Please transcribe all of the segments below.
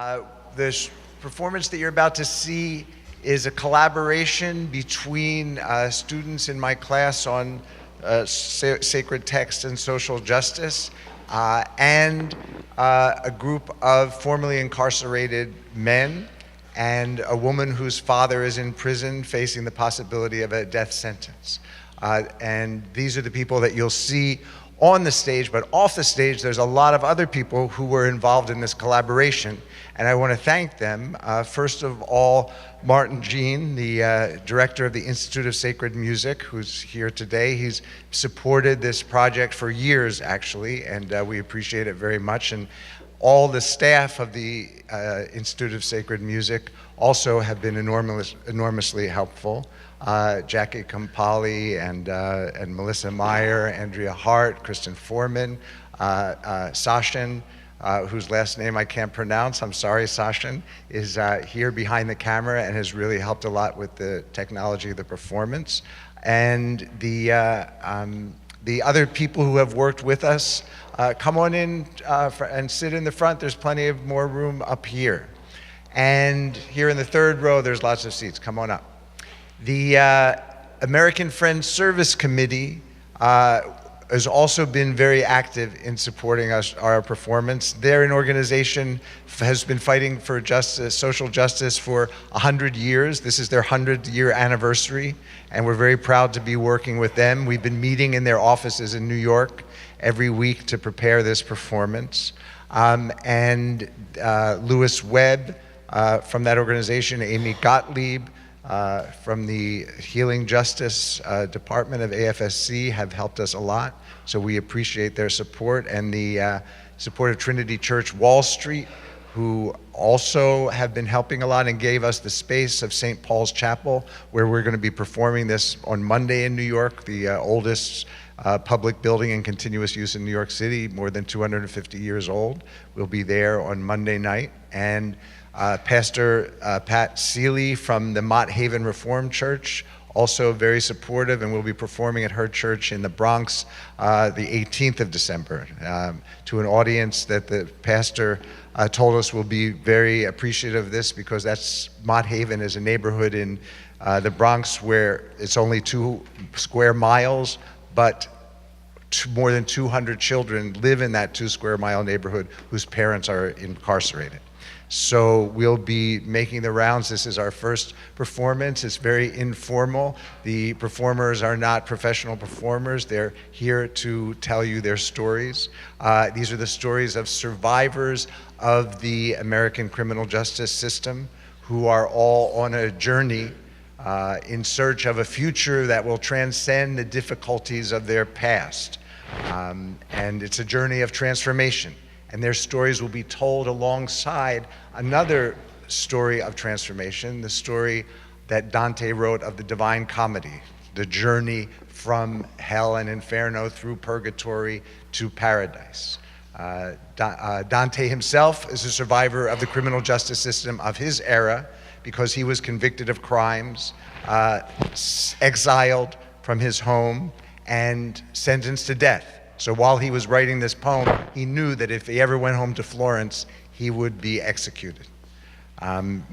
The performance that you're about to see is a collaboration between students in my class on sacred text and social justice and a group of formerly incarcerated men and a woman whose father is in prison facing the possibility of a death sentence. And these are the people that you'll see on the stage, but off the stage, there's a lot of other people who were involved in this collaboration, and I want to thank them. First of all, Martin Jean, the director of the Institute of Sacred Music, who's here today. He's supported this project for years, actually, and we appreciate it very much. And all the staff of the Institute of Sacred Music also have been enormously helpful. Jackie Campali and Melissa Meyer, Andrea Hart, Kristen Foreman, Sashin, whose last name I can't pronounce, I'm sorry, Sashin, is here behind the camera and has really helped a lot with the technology of the performance. And the other people who have worked with us, come on in and sit in the front. There's plenty of more room up here. And here in the third row, there's lots of seats. Come on up. The American Friends Service Committee has also been very active in supporting our performance. They're an organization has been fighting for justice, social justice for 100 years. This is their 100-year anniversary, and we're very proud to be working with them. We've been meeting in their offices in New York every week to prepare this performance. And Lewis Webb from that organization, Amy Gottlieb, from the Healing Justice Department of AFSC have helped us a lot, so we appreciate their support, and the support of Trinity Church Wall Street, who also have been helping a lot and gave us the space of St. Paul's Chapel, where we're going to be performing this on Monday in New York, the oldest public building in continuous use in New York City, more than 250 years old. We'll be there on Monday night. And Pastor Pat Seeley from the Mott Haven Reformed Church, also very supportive, and we'll be performing at her church in the Bronx the 18th of December to an audience that the pastor told us will be very appreciative of this, because that's Mott Haven is a neighborhood in the Bronx where it's only 2 square miles, but more than 200 children live in that 2 square mile neighborhood whose parents are incarcerated. So we'll be making the rounds. This is our first performance. It's very informal. The performers are not professional performers. They're here to tell you their stories. These are the stories of survivors of the American criminal justice system who are all on a journey in search of a future that will transcend the difficulties of their past. And it's a journey of transformation. And their stories will be told alongside another story of transformation, the story that Dante wrote of the Divine Comedy, the journey from hell and Inferno through Purgatory to paradise. Dante himself is a survivor of the criminal justice system of his era because he was convicted of crimes, exiled from his home, and sentenced to death. So while he was writing this poem, he knew that if he ever went home to Florence, he would be executed.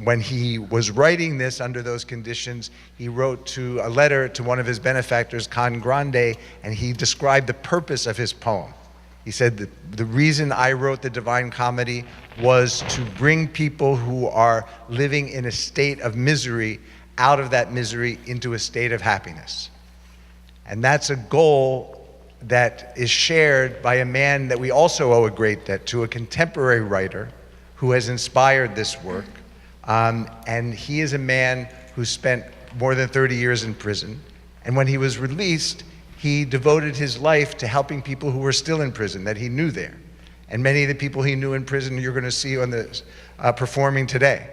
When he was writing this under those conditions, he wrote a letter to one of his benefactors, Can Grande, and he described the purpose of his poem. He said, the reason I wrote the Divine Comedy was to bring people who are living in a state of misery out of that misery into a state of happiness. And that's a goal that is shared by a man that we also owe a great debt to, a contemporary writer who has inspired this work. And he is a man who spent more than 30 years in prison. And when he was released, he devoted his life to helping people who were still in prison that he knew there. And many of the people he knew in prison you're going to see on the performing today.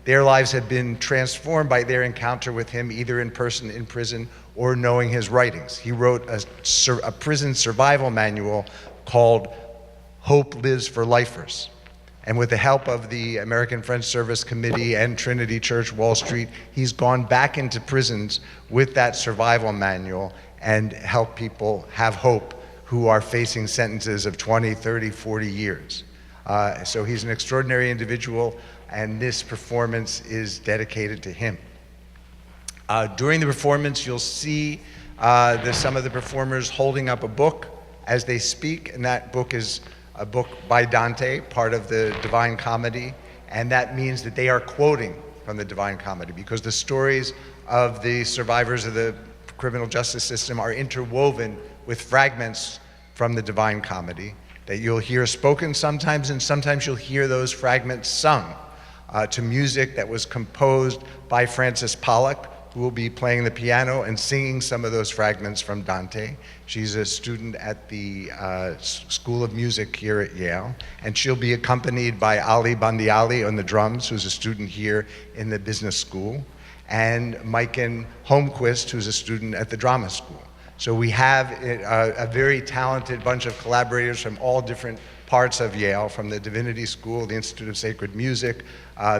Their lives have been transformed by their encounter with him, either in person in prison or knowing his writings. He wrote a prison survival manual called Hope Lives for Lifers. And with the help of the American Friends Service Committee and Trinity Church Wall Street, he's gone back into prisons with that survival manual and helped people have hope who are facing sentences of 20, 30, 40 years. So he's an extraordinary individual, and this performance is dedicated to him. During the performance, you'll see some of the performers holding up a book as they speak, and that book is a book by Dante, part of the Divine Comedy, and that means that they are quoting from the Divine Comedy, because the stories of the survivors of the criminal justice system are interwoven with fragments from the Divine Comedy that you'll hear spoken sometimes, and sometimes you'll hear those fragments sung to music that was composed by Frances Pollock, who will be playing the piano and singing some of those fragments from Dante. She's a student at the School of Music here at Yale, and she'll be accompanied by Ali Bandeali on the drums, who's a student here in the business school, and Majkin Holmquist, who's a student at the drama school. So we have a very talented bunch of collaborators from all different parts of Yale, from the Divinity School, the Institute of Sacred Music,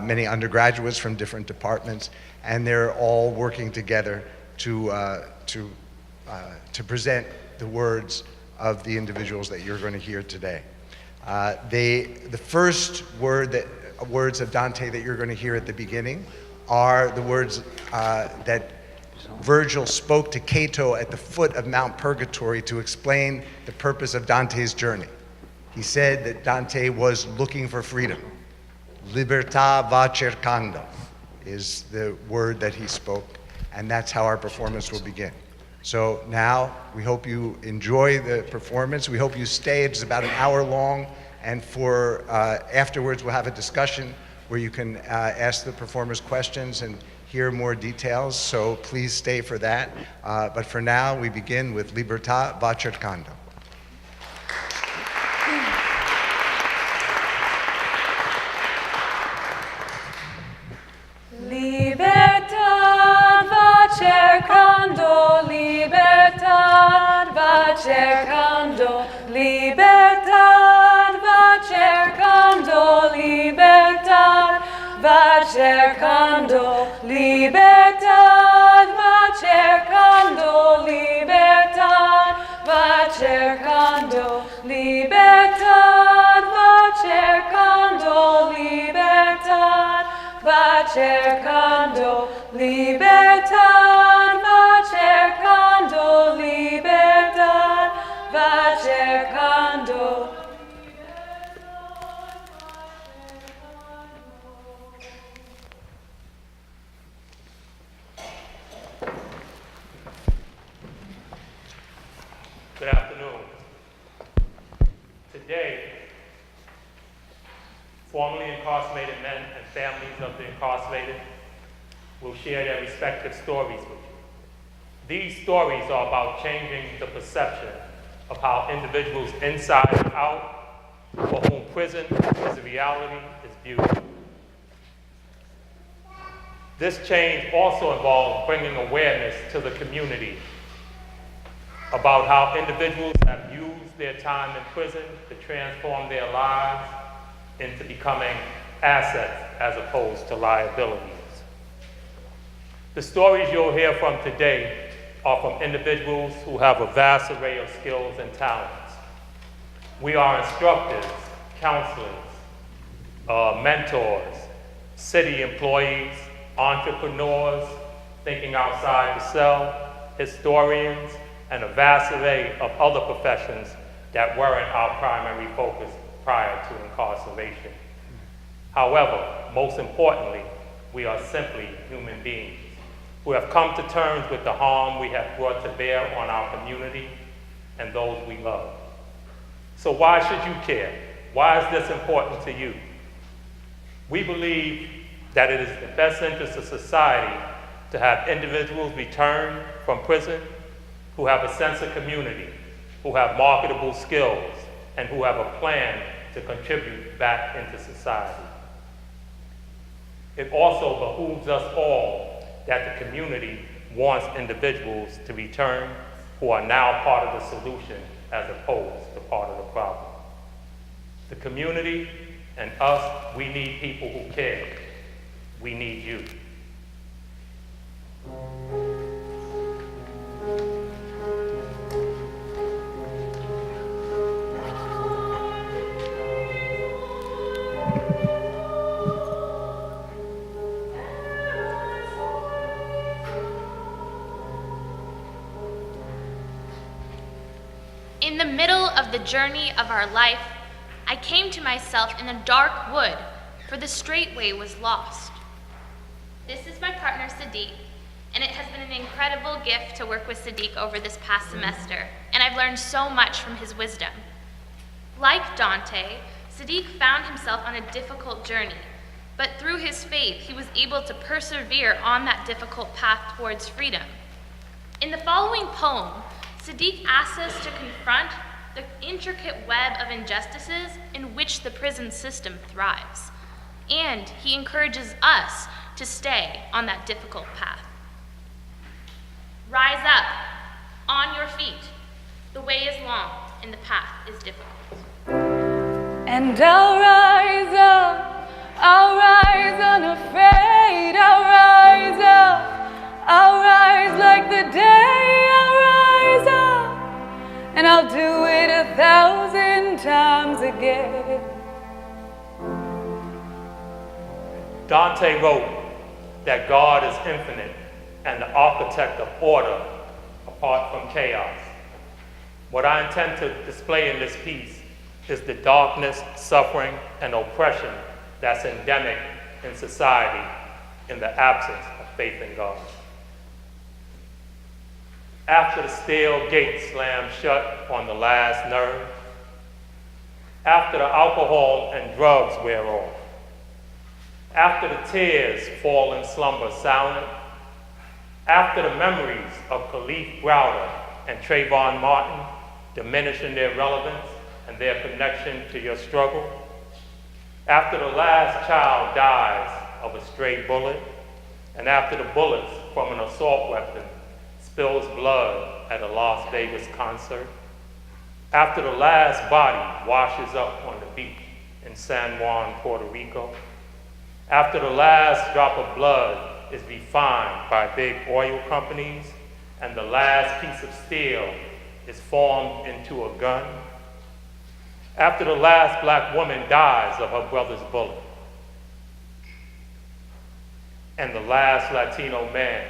many undergraduates from different departments, and they're all working together to present the words of the individuals that you're going to hear today. The first words of Dante that you're going to hear at the beginning are the words that Virgil spoke to Cato at the foot of Mount Purgatory to explain the purpose of Dante's journey. He said that Dante was looking for freedom. Libertà va cercando is the word that he spoke, and that's how our performance will begin. So now we hope you enjoy the performance. We hope you stay. It's about an hour long, and afterwards we'll have a discussion where you can ask the performers questions and hear more details, so please stay for that. But for now, we begin with Libertà va cercando. Libertad va cercando, libertad va cercando, libertad va cercando, libertad va cercando, libertad va cercando, libertad va cercando, libertad va cercando, libertad va cercando, libertad va cercando, libertad va cercando. Good afternoon. Today, formerly incarcerated men and families of the incarcerated will share their respective stories with you. These stories are about changing the perception of how individuals inside and out, for whom prison as a reality is viewed. This change also involves bringing awareness to the community about how individuals have used their time in prison to transform their lives into becoming assets as opposed to liabilities. The stories you'll hear from today are from individuals who have a vast array of skills and talents. We are instructors, counselors, mentors, city employees, entrepreneurs, thinking outside the cell, historians, and a vast array of other professions that weren't our primary focus prior to incarceration. However, most importantly, we are simply human beings who have come to terms with the harm we have brought to bear on our community and those we love. So why should you care? Why is this important to you? We believe that it is the best interest of society to have individuals return from prison who have a sense of community, who have marketable skills, and who have a plan to contribute back into society. It also behooves us all that the community wants individuals to return who are now part of the solution as opposed to part of the problem. The community and us, we need people who care. We need you. the journey of our life, I came to myself in a dark wood, for the straight way was lost. This is my partner, Siddiq, and it has been an incredible gift to work with Siddiq over this past semester, and I've learned so much from his wisdom. Like Dante, Siddiq found himself on a difficult journey, but through his faith, he was able to persevere on that difficult path towards freedom. In the following poem, Siddiq asks us to confront the intricate web of injustices in which the prison system thrives, and he encourages us to stay on that difficult path. Rise up, on your feet. The way is long, and the path is difficult. And I'll rise up, I'll rise unafraid, I'll rise up, I'll rise like the day, I'll rise up, and I'll do it 1,000 times again. Dante wrote that God is infinite and the architect of order apart from chaos. What I intend to display in this piece is the darkness, suffering, and oppression that's endemic in society in the absence of faith in God. After the steel gate slams shut on the last nerve, after the alcohol and drugs wear off, after the tears fall in slumber silent, after the memories of Khalif Browder and Trayvon Martin diminish in their relevance and their connection to your struggle, after the last child dies of a stray bullet, and after the bullets from an assault weapon spills blood at a Las Vegas concert, after the last body washes up on the beach in San Juan, Puerto Rico, after the last drop of blood is refined by big oil companies and the last piece of steel is formed into a gun, after the last black woman dies of her brother's bullet, and the last Latino man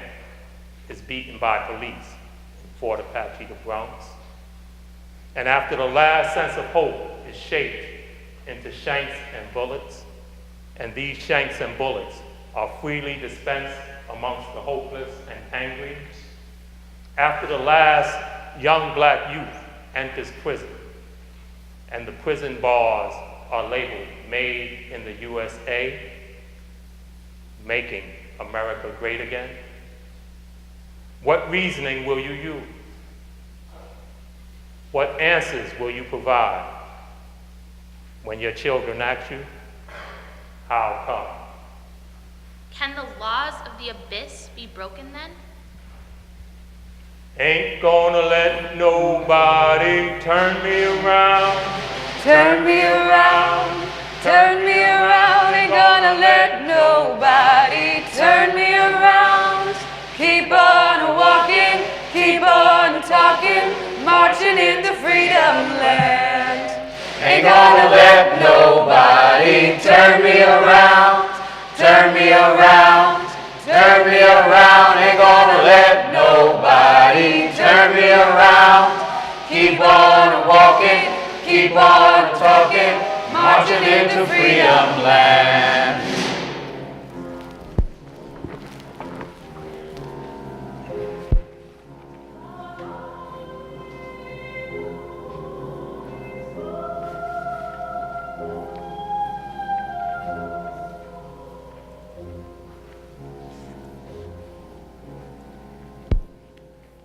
is beaten by police in Fort Apache, the Bronx, and after the last sense of hope is shaped into shanks and bullets, and these shanks and bullets are freely dispensed amongst the hopeless and angry, after the last young black youth enters prison, and the prison bars are labeled "Made in the USA," making America great again, what reasoning will you use? What answers will you provide when your children ask you, how come? Can the laws of the abyss be broken then? Ain't gonna let nobody turn me around. Turn me around, turn me around, ain't gonna let nobody turn me around. Keep on walking, keep on talking, marching into freedom land. Ain't gonna let nobody turn me around, turn me around, turn me around. Ain't gonna let nobody turn me around. Keep on walking, keep on talking, marching into freedom land.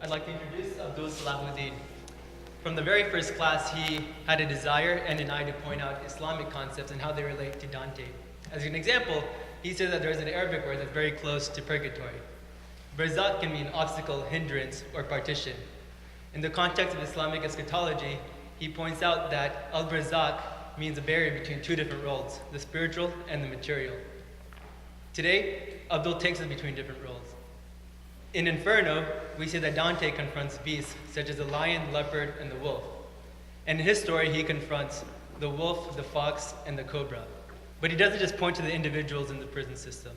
I'd like to introduce Abdul Salahuddin. From the very first class, he had a desire and an eye to point out Islamic concepts and how they relate to Dante. As an example, he said that there's an Arabic word that's very close to purgatory. Barzakh can mean obstacle, hindrance, or partition. In the context of Islamic eschatology, he points out that al-Barzakh means a barrier between two different worlds, the spiritual and the material. Today, Abdul takes us between different worlds. In Inferno, we see that Dante confronts beasts such as the lion, leopard, and the wolf. And in his story, he confronts the wolf, the fox, and the cobra. But he doesn't just point to the individuals in the prison system.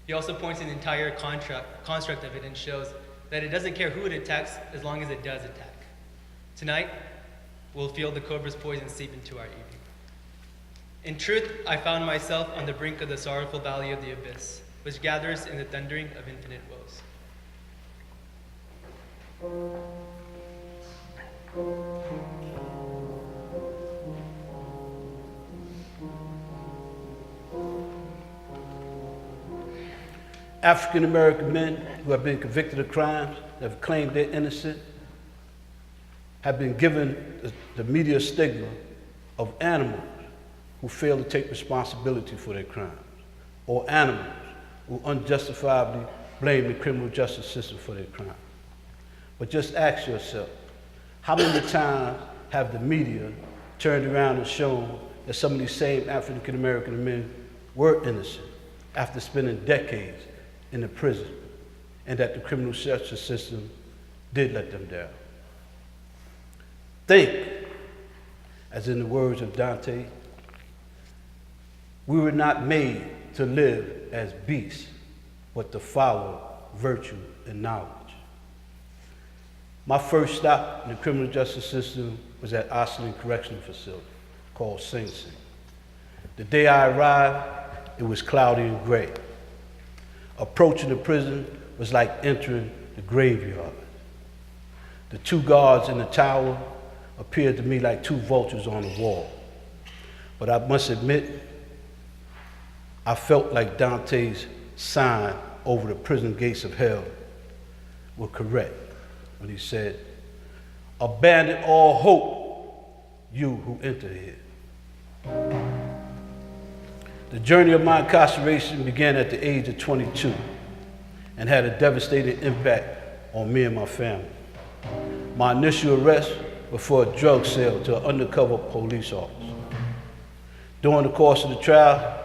He also points to the entire construct of it and shows that it doesn't care who it attacks as long as it does attack. Tonight, will feel the cobra's poison seep into our evening. In truth, I found myself on the brink of the sorrowful valley of the abyss, which gathers in the thundering of infinite woes. African American men who have been convicted of crimes, that have claimed they're innocent, have been given the media stigma of animals who fail to take responsibility for their crimes, or animals who unjustifiably blame the criminal justice system for their crimes. But just ask yourself, how many times have the media turned around and shown that some of these same African American men were innocent after spending decades in the prison, and that the criminal justice system did let them down? Think, as in the words of Dante, we were not made to live as beasts, but to follow virtue and knowledge. My first stop in the criminal justice system was at Oslin Correctional Facility, called Sing Sing. The day I arrived, it was cloudy and gray. Approaching the prison was like entering the graveyard. The two guards in the tower appeared to me like two vultures on the wall. But I must admit, I felt like Dante's sign over the prison gates of hell were correct when he said, "Abandon all hope, you who enter here." The journey of my incarceration began at the age of 22 and had a devastating impact on me and my family. My initial arrest was for a drug sale to an undercover police officer. During the course of the trial,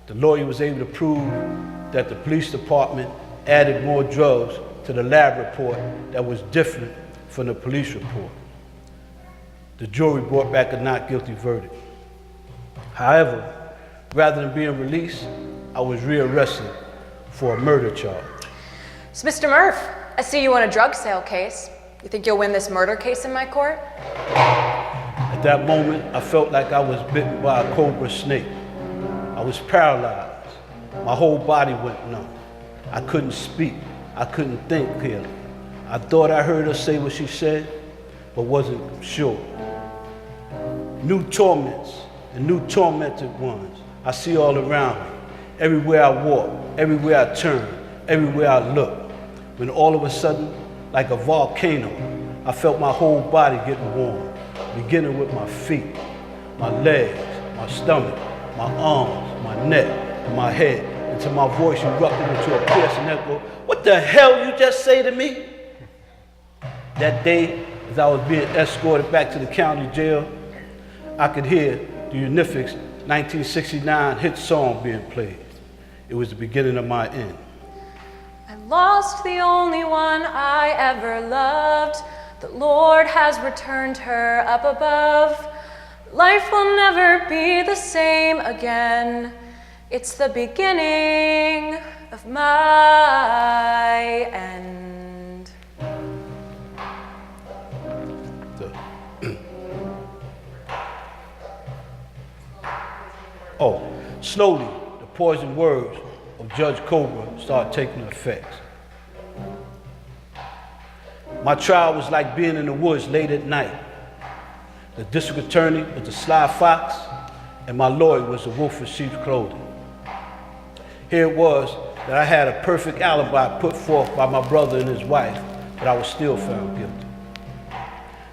the lawyer was able to prove that the police department added more drugs to the lab report that was different from the police report. The jury brought back a not guilty verdict. However, rather than being released, I was rearrested for a murder charge. So, Mr. Murph, I see you won a drug sale case. You think you'll win this murder case in my court? At that moment, I felt like I was bitten by a cobra snake. I was paralyzed. My whole body went numb. I couldn't speak. I couldn't think clearly. I thought I heard her say what she said, but wasn't sure. New torments and new tormented ones I see all around me. Everywhere I walk, everywhere I turn, everywhere I look. When all of a sudden, like a volcano, I felt my whole body getting warm, beginning with my feet, my legs, my stomach, my arms, my neck, and my head, until my voice erupted into a piercing echo. "What the hell you just say to me?" That day, as I was being escorted back to the county jail, I could hear the Unific's 1969 hit song being played. It was the beginning of my end. I lost the only one I ever loved. The Lord has returned her up above. Life will never be the same again. It's the beginning of my end. Slowly, the poisoned words of Judge Cobra started taking effect. My trial was like being in the woods late at night. The district attorney was the sly fox, and my lawyer was the wolf in sheep's clothing. Here it was that I had a perfect alibi put forth by my brother and his wife, but I was still found guilty.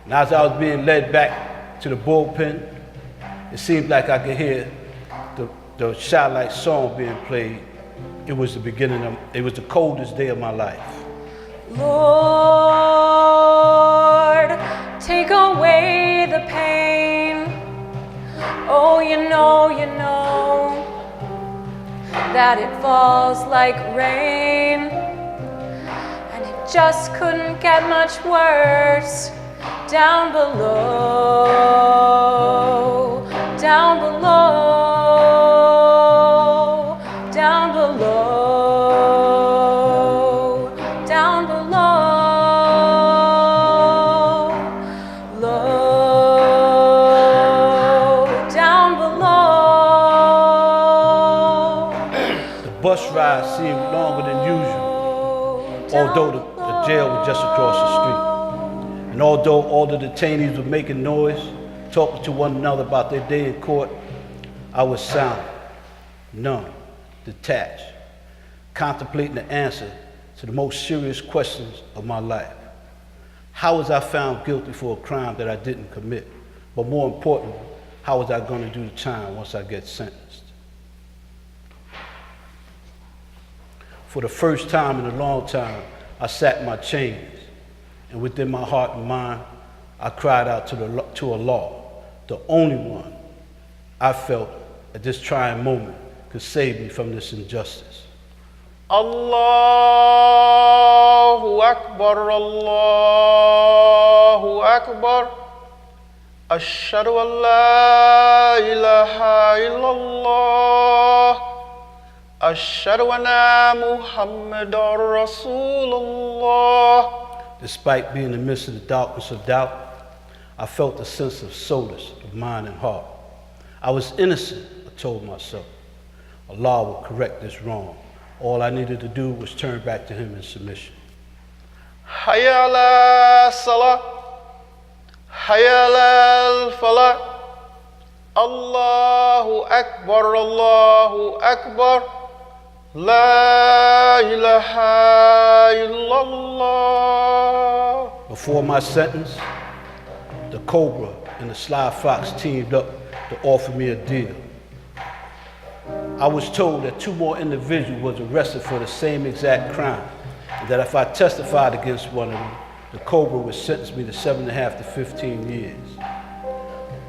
And as I was being led back to the bullpen, it seemed like I could hear the Shy-Light song being played. It was the coldest day of my life. Lord, take away the pain. Oh, you know that it falls like rain, and it just couldn't get much worse down below, down below. Down below, down below, Lord. bus ride seemed longer than usual, although the jail was just across the street. And although all the detainees were making noise, talking to one another about their day in court, I was silent, numb, detached, contemplating the answer to the most serious questions of my life. How was I found guilty for a crime that I didn't commit? But more importantly, how was I going to do the time once I get sentenced? For the first time in a long time, I sat in my chains, and within my heart and mind, I cried out to Allah, the only one I felt at this trying moment could save me from this injustice. Allahu Akbar, Allahu Akbar. Ashhadu an la ilaha illallah. Ashhadu anna Muhammadan Rasulullah. Despite being in the midst of the darkness of doubt, I felt a sense of solace of mind and heart. I was innocent, I told myself. Allah will correct this wrong. All I needed to do was turn back to Him in submission. Hayya ala salah, hayya ala falah. Allahu Akbar, Allahu Akbar. La ilaha illallah. Before my sentence, the Cobra and the Sly Fox teamed up to offer me a deal. I was told that 2 more individuals was arrested for the same exact crime, and that if I testified against one of them, the Cobra would sentence me to 7.5 to 15 years.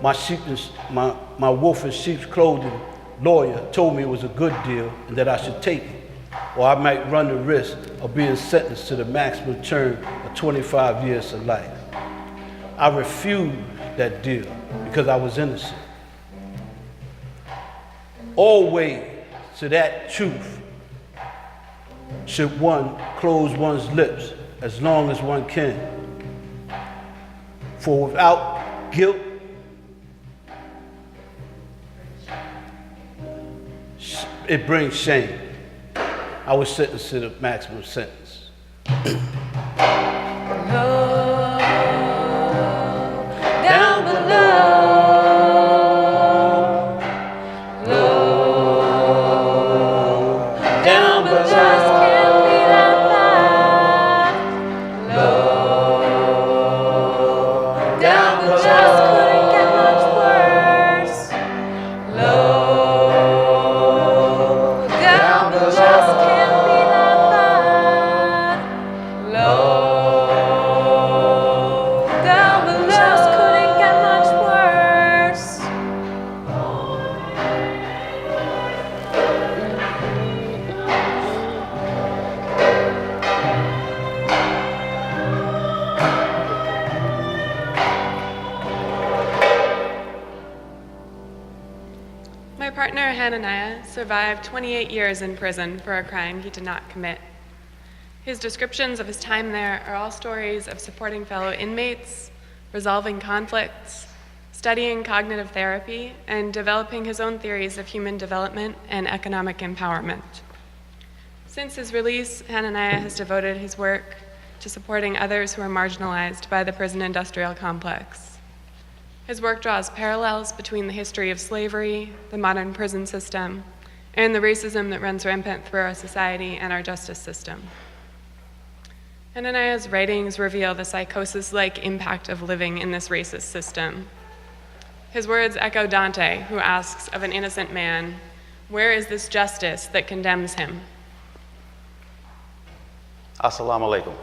My wolf in sheep's clothing lawyer told me it was a good deal and that I should take it, or I might run the risk of being sentenced to the maximum term of 25 years to life. I refused that deal because I was innocent. Always to that truth should one close one's lips as long as one can. For without guilt, it brings shame. I was sentenced to the maximum sentence. Down below. My partner, Hananiah, survived 28 years in prison for a crime he did not commit. His descriptions of his time there are all stories of supporting fellow inmates, resolving conflicts, studying cognitive therapy, and developing his own theories of human development and economic empowerment. Since his release, Hananiah has devoted his work to supporting others who are marginalized by the prison industrial complex. His work draws parallels between the history of slavery, the modern prison system, and the racism that runs rampant through our society and our justice system. Hananiah's writings reveal the psychosis-like impact of living in this racist system. His words echo Dante, who asks of an innocent man, "Where is this justice that condemns him?" Assalamu alaikum.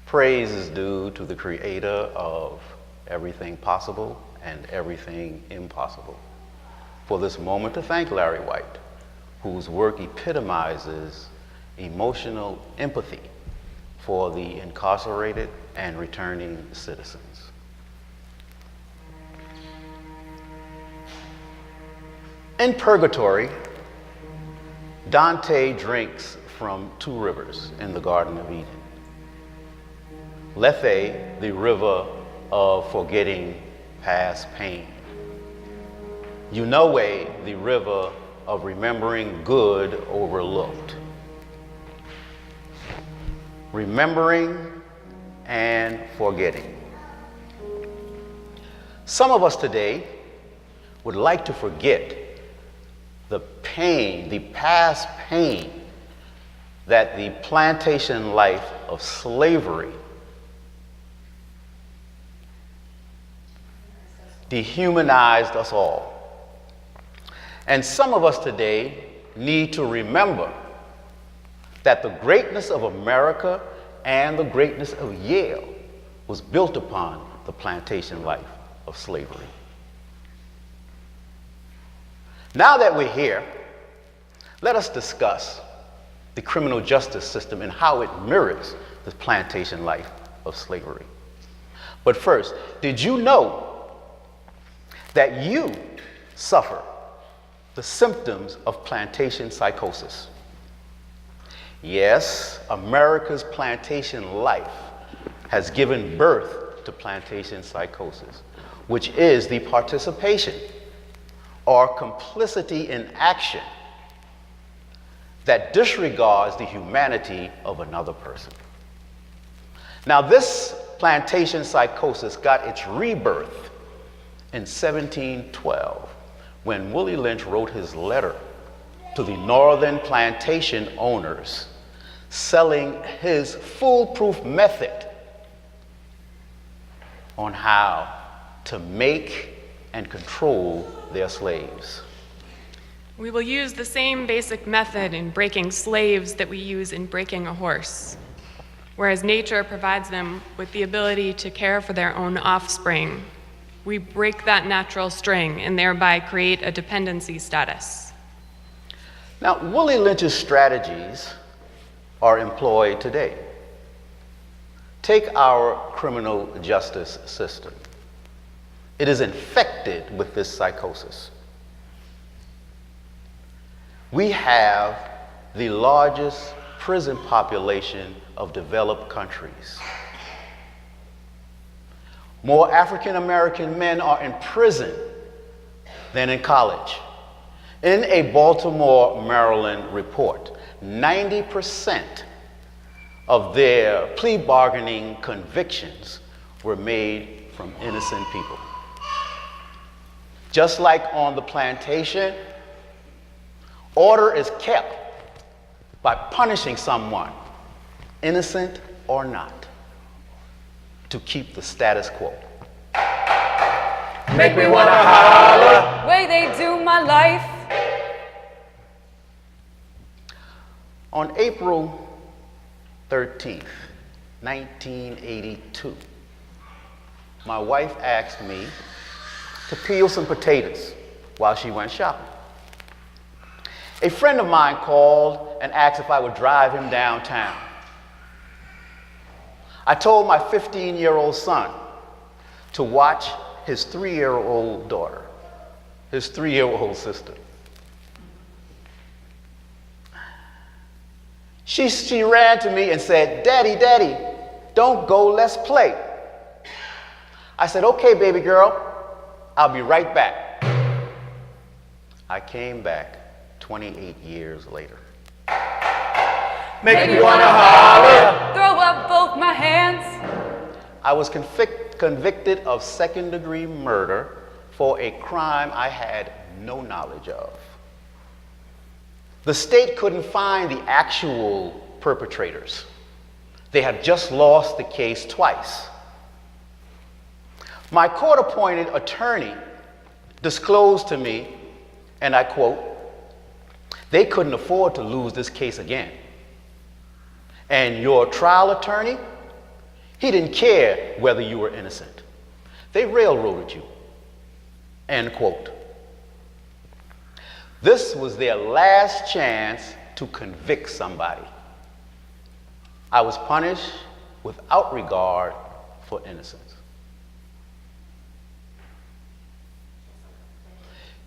Praise is due to the creator of everything possible and everything impossible. For this moment to thank Larry White, whose work epitomizes emotional empathy for the incarcerated and returning citizens. In Purgatory, Dante drinks from 2 rivers in the Garden of Eden. Lethe, the river of forgetting past pain. Unoe, the river of remembering good overlooked. Remembering and forgetting. Some of us today would like to forget the pain, the past pain that the plantation life of slavery dehumanized us all. And some of us today need to remember that the greatness of America and the greatness of Yale was built upon the plantation life of slavery. Now that we're here, let us discuss the criminal justice system and how it mirrors the plantation life of slavery. But first, did you know that you suffer the symptoms of plantation psychosis? Yes, America's plantation life has given birth to plantation psychosis, which is the participation or complicity in action that disregards the humanity of another person. Now, this plantation psychosis got its rebirth in 1712 when Willie Lynch wrote his letter to the northern plantation owners selling his foolproof method on how to make and control their slaves. We will use the same basic method in breaking slaves that we use in breaking a horse. Whereas nature provides them with the ability to care for their own offspring, we break that natural string and thereby create a dependency status. Now, Willie Lynch's strategies are employed today. Take our criminal justice system. It is infected with this psychosis. We have the largest prison population of developed countries. More African American men are in prison than in college. In a Baltimore, Maryland report, 90% of their plea bargaining convictions were made from innocent people. Just like on the plantation, order is kept by punishing someone, innocent or not, to keep the status quo. Make me wanna holler. Way they do my life. On April 13th, 1982, my wife asked me to peel some potatoes while she went shopping. A friend of mine called and asked if I would drive him downtown. I told my 15-year-old son to watch his 3-year-old daughter, his 3-year-old sister. She ran to me and said, "Daddy, Daddy, don't go, let's play." I said, "Okay, baby girl, I'll be right back." I came back 28 years later. Make me wanna holler. Throw up both my hands. I was convicted of second-degree murder for a crime I had no knowledge of. The state couldn't find the actual perpetrators. They had just lost the case twice. My court-appointed attorney disclosed to me, and I quote, "They couldn't afford to lose this case again. And your trial attorney, he didn't care whether you were innocent. They railroaded you." End quote. This was their last chance to convict somebody. I was punished without regard for innocence.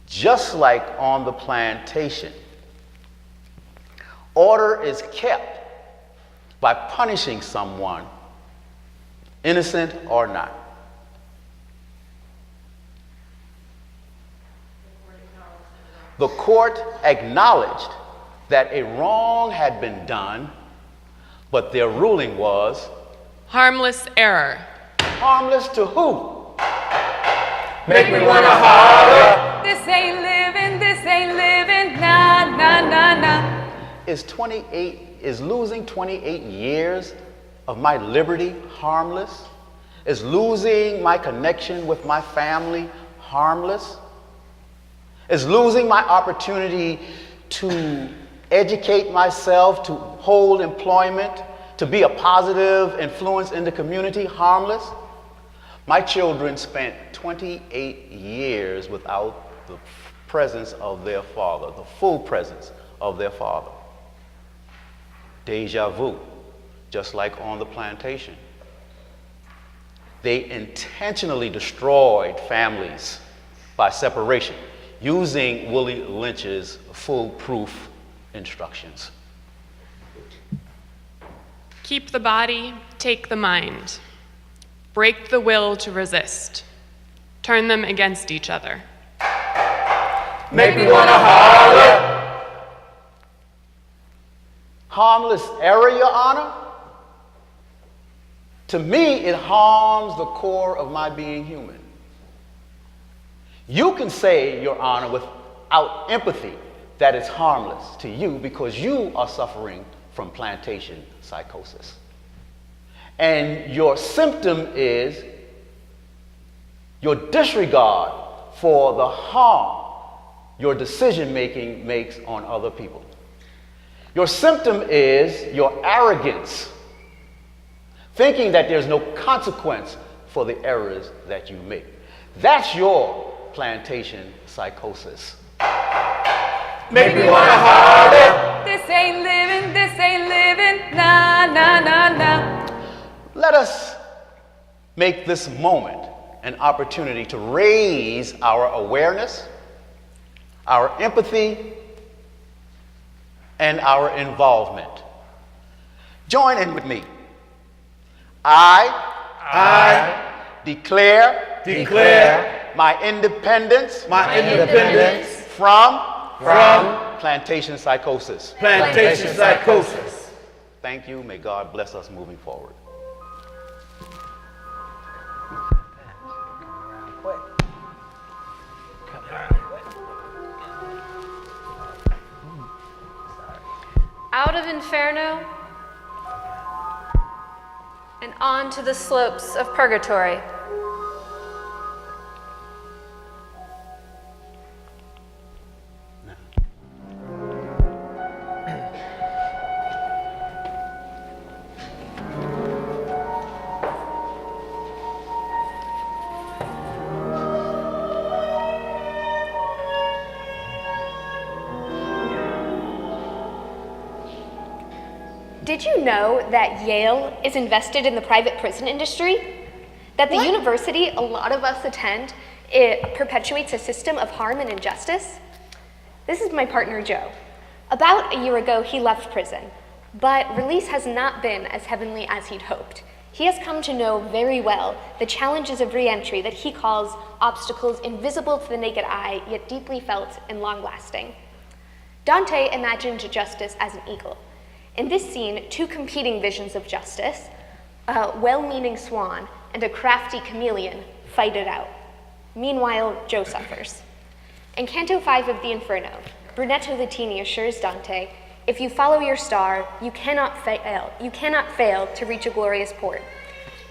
Just like on the plantation, order is kept by punishing someone, innocent or not. The court acknowledged that a wrong had been done, but their ruling was harmless error. Harmless to who? Make me wanna holler. This ain't living, nah, nah, nah, nah. Is losing 28 years of my liberty harmless? Is losing my connection with my family harmless? Is losing my opportunity to educate myself, to hold employment, to be a positive influence in the community harmless? My children spent 28 years without the presence of their father, the full presence of their father. Deja vu, just like on the plantation. They intentionally destroyed families by separation, using Willie Lynch's foolproof instructions. Keep the body, take the mind. Break the will to resist. Turn them against each other. Make me wanna holler. Harmless error, Your Honor? To me, it harms the core of my being human. You can say, Your Honor, without empathy, that it's harmless to you because you are suffering from plantation psychosis. And your symptom is your disregard for the harm your decision making makes on other people. Your symptom is your arrogance, thinking that there's no consequence for the errors that you make. That's your plantation psychosis. Make me wanna holler. This ain't living, nah, nah, nah, nah. Let us make this moment an opportunity to raise our awareness, our empathy, and our involvement. Join in with me. I declare my independence from plantation psychosis. Thank you. May God bless us moving forward. Out of Inferno and on to the slopes of Purgatory. Did you know that Yale is invested in the private prison industry? That the university a lot of us attend, it perpetuates a system of harm and injustice? This is my partner, Joe. About a year ago, he left prison, but release has not been as heavenly as he'd hoped. He has come to know very well the challenges of re-entry that he calls obstacles invisible to the naked eye, yet deeply felt and long-lasting. Dante imagined justice as an eagle. In this scene, two competing visions of justice, a well-meaning swan and a crafty chameleon, fight it out. Meanwhile, Joe suffers. In Canto 5 of the Inferno, Brunetto Latini assures Dante, if you follow your star, you cannot fail to reach a glorious port.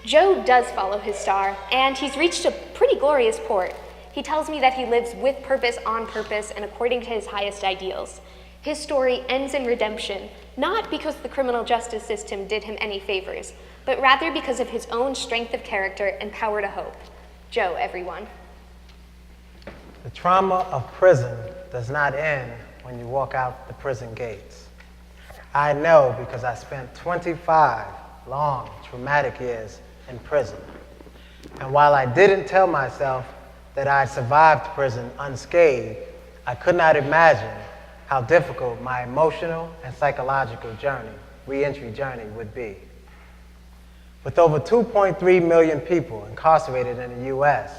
Joe does follow his star, and he's reached a pretty glorious port. He tells me that he lives with purpose, on purpose, and according to his highest ideals. His story ends in redemption, not because the criminal justice system did him any favors, but rather because of his own strength of character and power to hope. Joe, everyone. The trauma of prison does not end when you walk out the prison gates. I know because I spent 25 long, traumatic years in prison. And while I didn't tell myself that I survived prison unscathed, I could not imagine how difficult my emotional and psychological journey, re-entry journey, would be. With over 2.3 million people incarcerated in the US,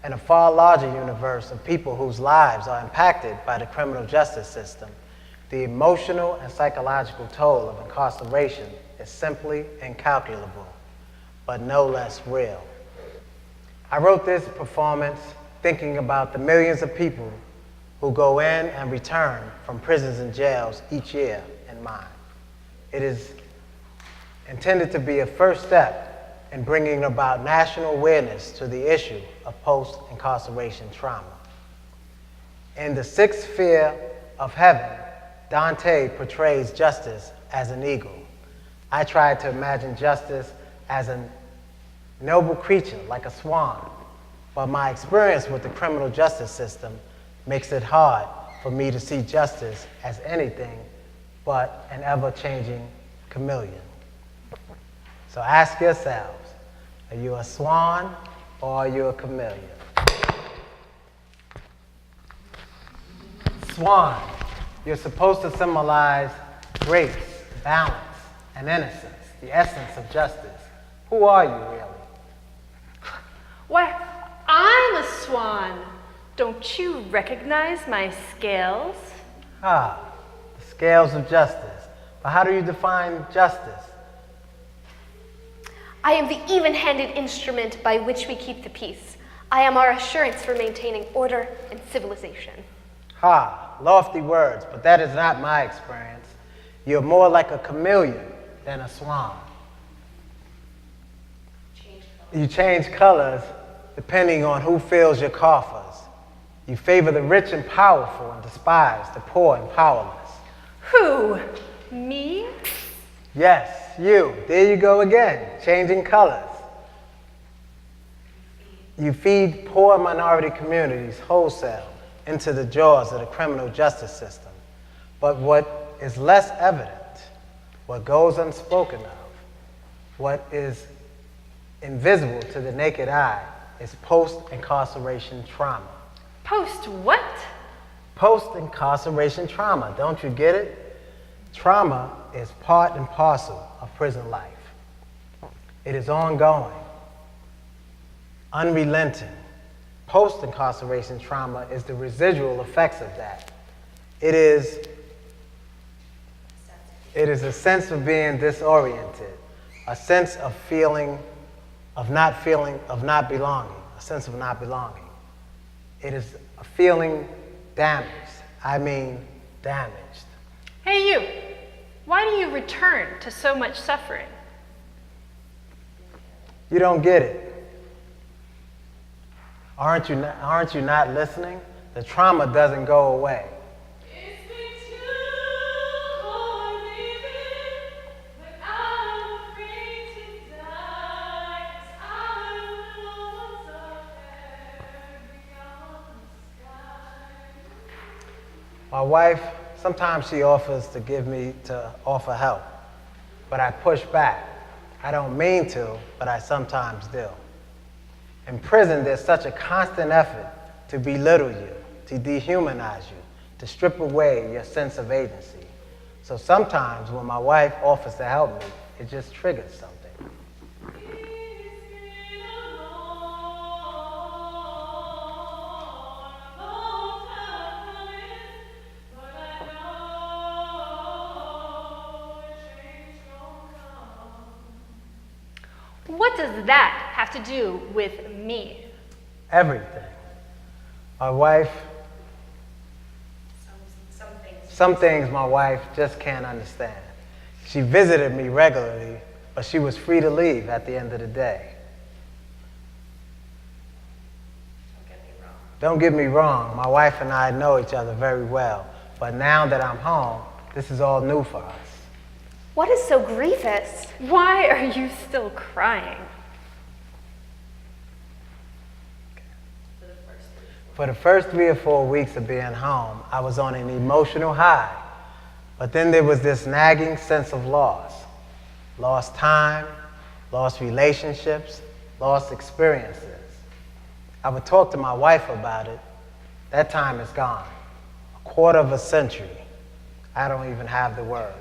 in a far larger universe of people whose lives are impacted by the criminal justice system, the emotional and psychological toll of incarceration is simply incalculable, but no less real. I wrote this performance thinking about the millions of people who go in and return from prisons and jails each year in mind. It is intended to be a first step in bringing about national awareness to the issue of post-incarceration trauma. In the sixth sphere of heaven, Dante portrays justice as an eagle. I tried to imagine justice as a noble creature like a swan, but my experience with the criminal justice system makes it hard for me to see justice as anything but an ever-changing chameleon. So ask yourselves, are you a swan or are you a chameleon? Swan, you're supposed to symbolize grace, balance, and innocence, the essence of justice. Who are you really? Why, I'm a swan. Don't you recognize my scales? Ah, the scales of justice. But how do you define justice? I am the even-handed instrument by which we keep the peace. I am our assurance for maintaining order and civilization. Ha, lofty words, but that is not my experience. You're more like a chameleon than a swan. You change colors depending on who fills your coffers. You favor the rich and powerful and despise the poor and powerless. Who? Me? Yes, you. There you go again, changing colors. You feed poor minority communities wholesale into the jaws of the criminal justice system. But what is less evident, what goes unspoken of, what is invisible to the naked eye is post-incarceration trauma. Post what? Post-incarceration trauma, don't you get it? Trauma is part and parcel of prison life. It is ongoing, unrelenting. Post-incarceration trauma is the residual effects of that. It is a sense of being disoriented, a sense of not belonging, a sense of not belonging. It is a feeling damaged. I mean damaged. Hey you, why do you return to so much suffering? You don't get it. Aren't you not listening? The trauma doesn't go away. My wife, sometimes she offers to offer help, but I push back. I don't mean to, but I sometimes do. In prison, there's such a constant effort to belittle you, to dehumanize you, to strip away your sense of agency. So sometimes when my wife offers to help me, it just triggers something. What does that have to do with me? Everything. My wife, some things my wife just can't understand. She visited me regularly, but she was free to leave at the end of the day. Don't get me wrong, my wife and I know each other very well, but now that I'm home, this is all new for us. What is so grievous? Why are you still crying? For the first 3 or 4 weeks of being home, I was on an emotional high. But then there was this nagging sense of loss. Lost time, lost relationships, lost experiences. I would talk to my wife about it. That time is gone. A quarter of a century. I don't even have the words.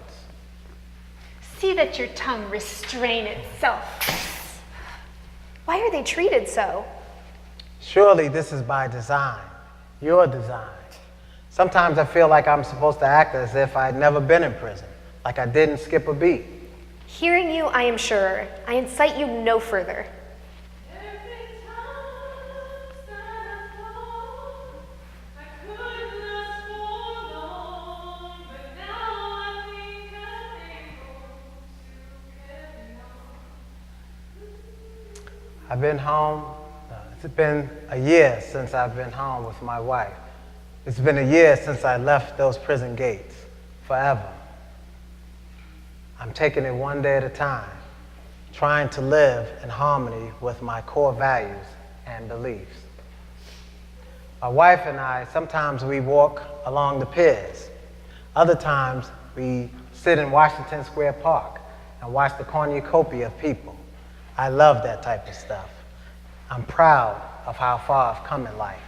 See that your tongue restrain itself. Why are they treated so? Surely this is by design, your design. Sometimes I feel like I'm supposed to act as if I'd never been in prison, like I didn't skip a beat. Hearing you, I am sure, I incite you no further. I've been home. It's been a year since I've been home with my wife. It's been a year since I left those prison gates, forever. I'm taking it one day at a time, trying to live in harmony with my core values and beliefs. My wife and I, sometimes we walk along the piers. Other times we sit in Washington Square Park and watch the cornucopia of people. I love that type of stuff. I'm proud of how far I've come in life.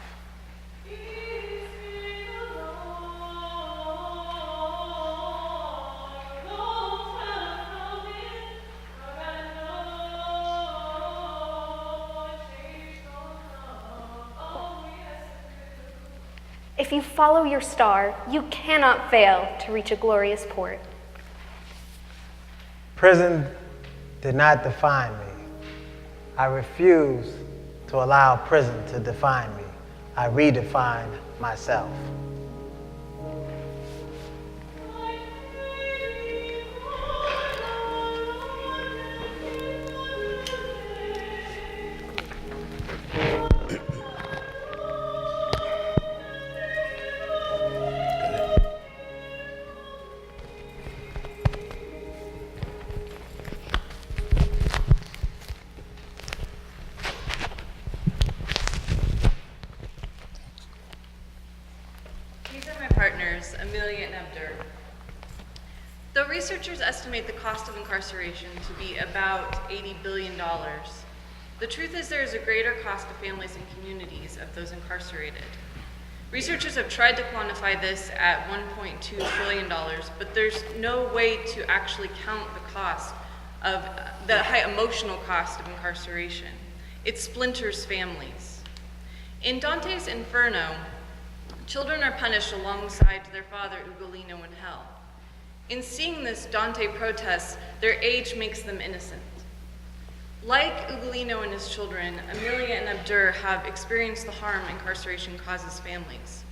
If you follow your star, you cannot fail to reach a glorious port. Prison did not define me. I refuse to allow prison to define me. I redefine myself. Partners, Amelia and Abdur. Though researchers estimate the cost of incarceration to be about $80 billion, the truth is there is a greater cost to families and communities of those incarcerated. Researchers have tried to quantify this at $1.2 trillion, but there's no way to actually count the cost of the high emotional cost of incarceration. It splinters families. In Dante's Inferno, children are punished alongside their father Ugolino in hell. In seeing this, Dante protests their age makes them innocent. Like Ugolino and his children, Amelia and Abdur have experienced the harm incarceration causes families.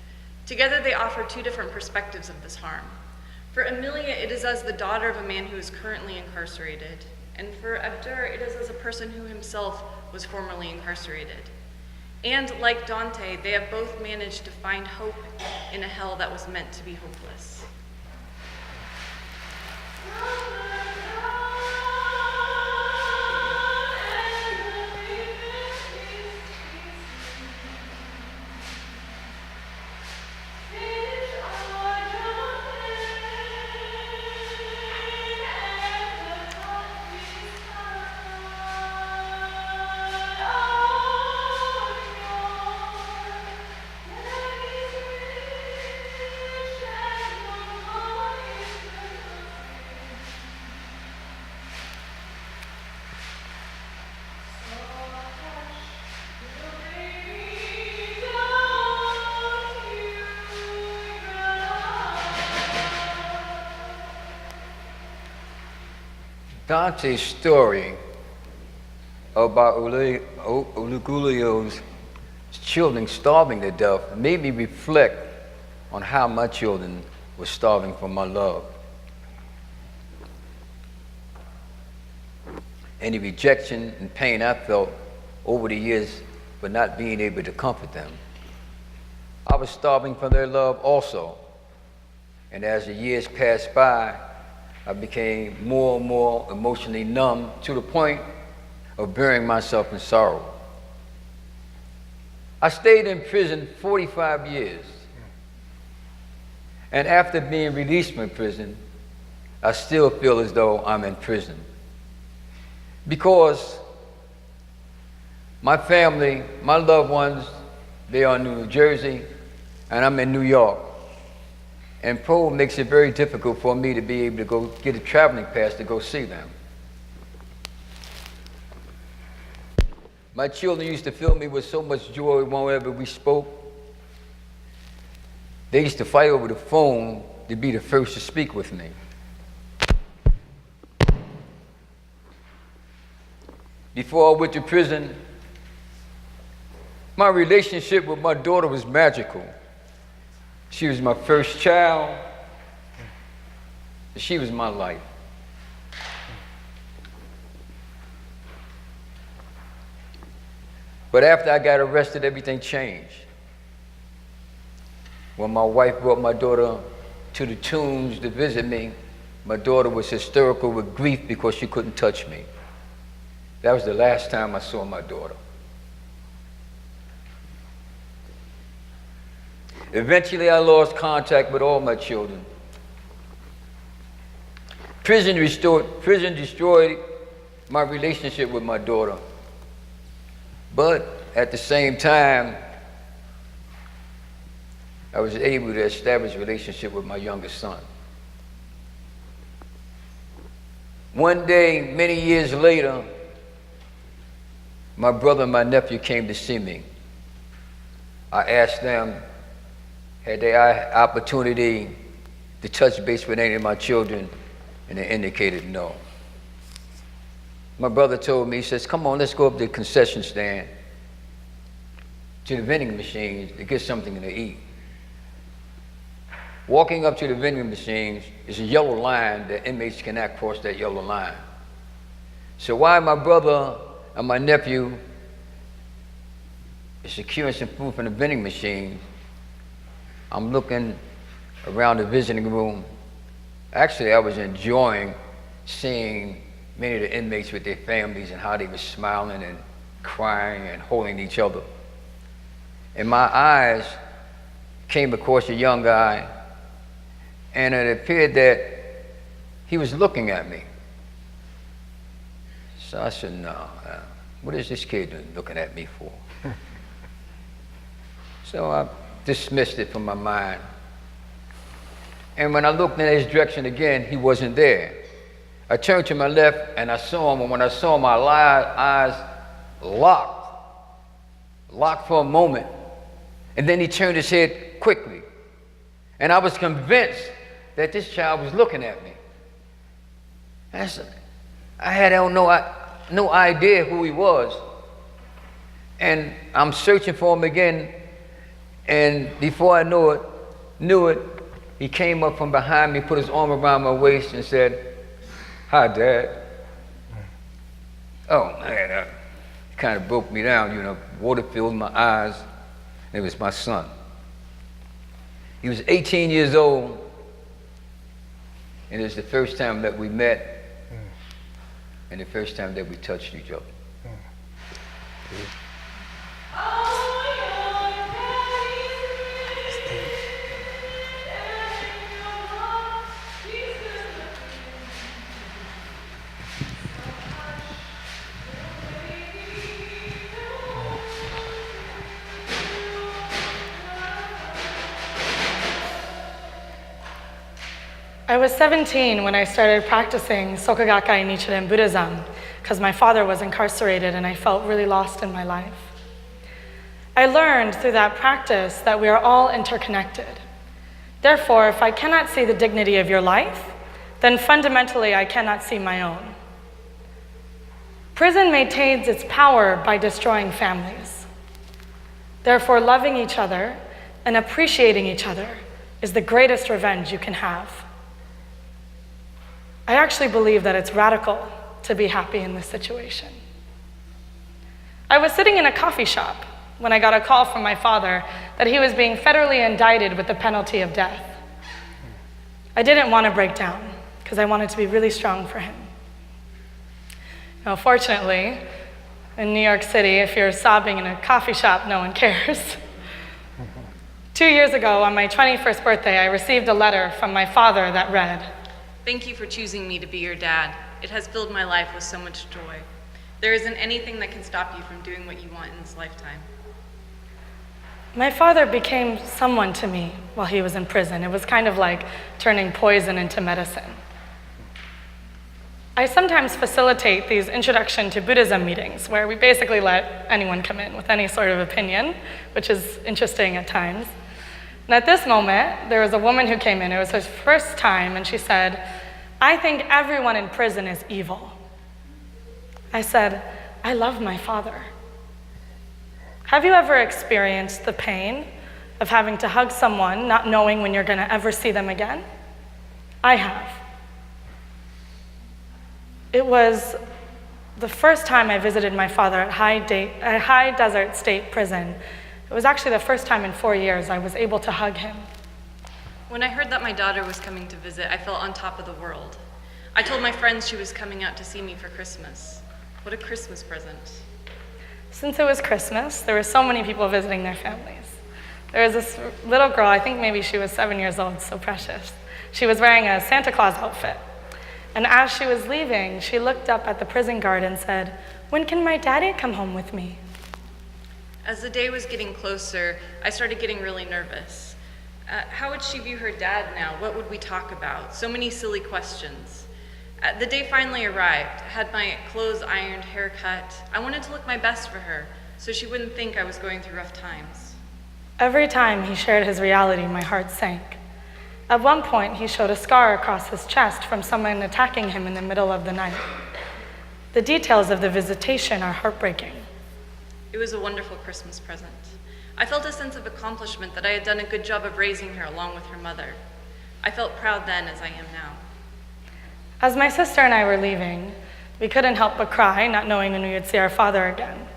Together they offer two different perspectives of this harm. For Amelia, it is as the daughter of a man who is currently incarcerated, and for Abdur, it is as a person who himself was formerly incarcerated. And like Dante, they have both managed to find hope in a hell that was meant to be hopeless. Dante's story about Ugolino's children starving to death made me reflect on how my children were starving for my love. Any rejection and pain I felt over the years for not being able to comfort them. I was starving for their love also. And as the years passed by, I became more and more emotionally numb to the point of burying myself in sorrow. I stayed in prison 45 years. And after being released from prison, I still feel as though I'm in prison. Because my family, my loved ones, they are in New Jersey, and I'm in New York. And parole makes it very difficult for me to be able to go get a traveling pass to go see them. My children used to fill me with so much joy whenever we spoke. They used to fight over the phone to be the first to speak with me. Before I went to prison, my relationship with my daughter was magical. She was my first child. She was my life. But after I got arrested, everything changed. When my wife brought my daughter to the tombs to visit me, my daughter was hysterical with grief because she couldn't touch me. That was the last time I saw my daughter. Eventually, I lost contact with all my children. Prison destroyed my relationship with my daughter. But at the same time, I was able to establish a relationship with my youngest son. One day, many years later, my brother and my nephew came to see me. I asked them, had they opportunity to touch base with any of my children, and they indicated no. My brother told me, he says, come on, let's go up to the concession stand, to the vending machines to get something to eat. Walking up to the vending machines is a yellow line that inmates cannot cross that yellow line. So while my brother and my nephew is securing some food from the vending machine, I'm looking around the visiting room. Actually, I was enjoying seeing many of the inmates with their families and how they were smiling and crying and holding each other. And my eyes came across a young guy, and it appeared that he was looking at me. So I said, no, what is this kid looking at me for? So I dismissed it from my mind. And when I looked in his direction again, he wasn't there. I turned to my left and I saw him, and when I saw him, my eyes locked for a moment. And then he turned his head quickly. And I was convinced that this child was looking at me. I had no idea who he was. And I'm searching for him again, and before I knew it, he came up from behind me, put his arm around my waist and said, hi, Dad. Oh, man, it kind of broke me down, water filled my eyes. It was my son. He was 18 years old, and it was the first time that we met and the first time that we touched each other. I was 17 when I started practicing Soka Gakkai Nichiren Buddhism because my father was incarcerated and I felt really lost in my life. I learned through that practice that we are all interconnected. Therefore, if I cannot see the dignity of your life, then fundamentally I cannot see my own. Prison maintains its power by destroying families. Therefore, loving each other and appreciating each other is the greatest revenge you can have. I actually believe that it's radical to be happy in this situation. I was sitting in a coffee shop when I got a call from my father that he was being federally indicted with the penalty of death. I didn't want to break down because I wanted to be really strong for him. Now, fortunately, in New York City, if you're sobbing in a coffee shop, no one cares. 2 years ago, on my 21st birthday, I received a letter from my father that read, "Thank you for choosing me to be your dad. It has filled my life with so much joy. There isn't anything that can stop you from doing what you want in this lifetime." My father became someone to me while he was in prison. It was kind of like turning poison into medicine. I sometimes facilitate these introduction to Buddhism meetings where we basically let anyone come in with any sort of opinion, which is interesting at times. And at this moment, there was a woman who came in. It was her first time, and she said, "I think everyone in prison is evil." I said, "I love my father." Have you ever experienced the pain of having to hug someone not knowing when you're going to ever see them again? I have. It was the first time I visited my father at High Desert State Prison. It was actually the first time in 4 years I was able to hug him. When I heard that my daughter was coming to visit, I felt on top of the world. I told my friends she was coming out to see me for Christmas. What a Christmas present. Since it was Christmas, there were so many people visiting their families. There was this little girl, I think maybe she was 7 years old, so precious. She was wearing a Santa Claus outfit. And as she was leaving, she looked up at the prison guard and said, "When can my daddy come home with me?" As the day was getting closer, I started getting really nervous. How would she view her dad now? What would we talk about? So many silly questions. The day finally arrived. I had my clothes ironed, hair cut. I wanted to look my best for her, so she wouldn't think I was going through rough times. Every time he shared his reality, my heart sank. At one point, he showed a scar across his chest from someone attacking him in the middle of the night. The details of the visitation are heartbreaking. It was a wonderful Christmas present. I felt a sense of accomplishment that I had done a good job of raising her along with her mother. I felt proud then as I am now. As my sister and I were leaving, we couldn't help but cry, not knowing when we would see our father again.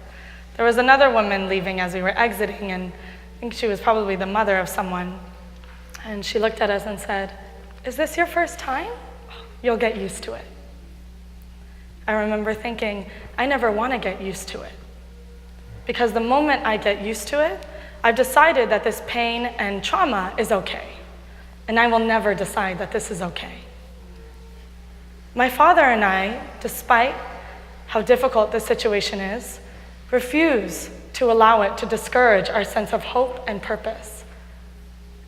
There was another woman leaving as we were exiting, and I think she was probably the mother of someone. And she looked at us and said, "Is this your first time? You'll get used to it." I remember thinking, I never want to get used to it. Because the moment I get used to it, I've decided that this pain and trauma is okay. And I will never decide that this is okay. My father and I, despite how difficult this situation is, refuse to allow it to discourage our sense of hope and purpose.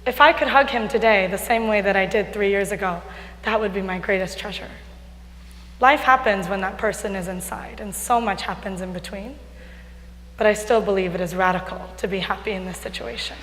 If I could hug him today the same way that I did 3 years ago, that would be my greatest treasure. Life happens when that person is inside, and so much happens in between. But I still believe it is radical to be happy in this situation.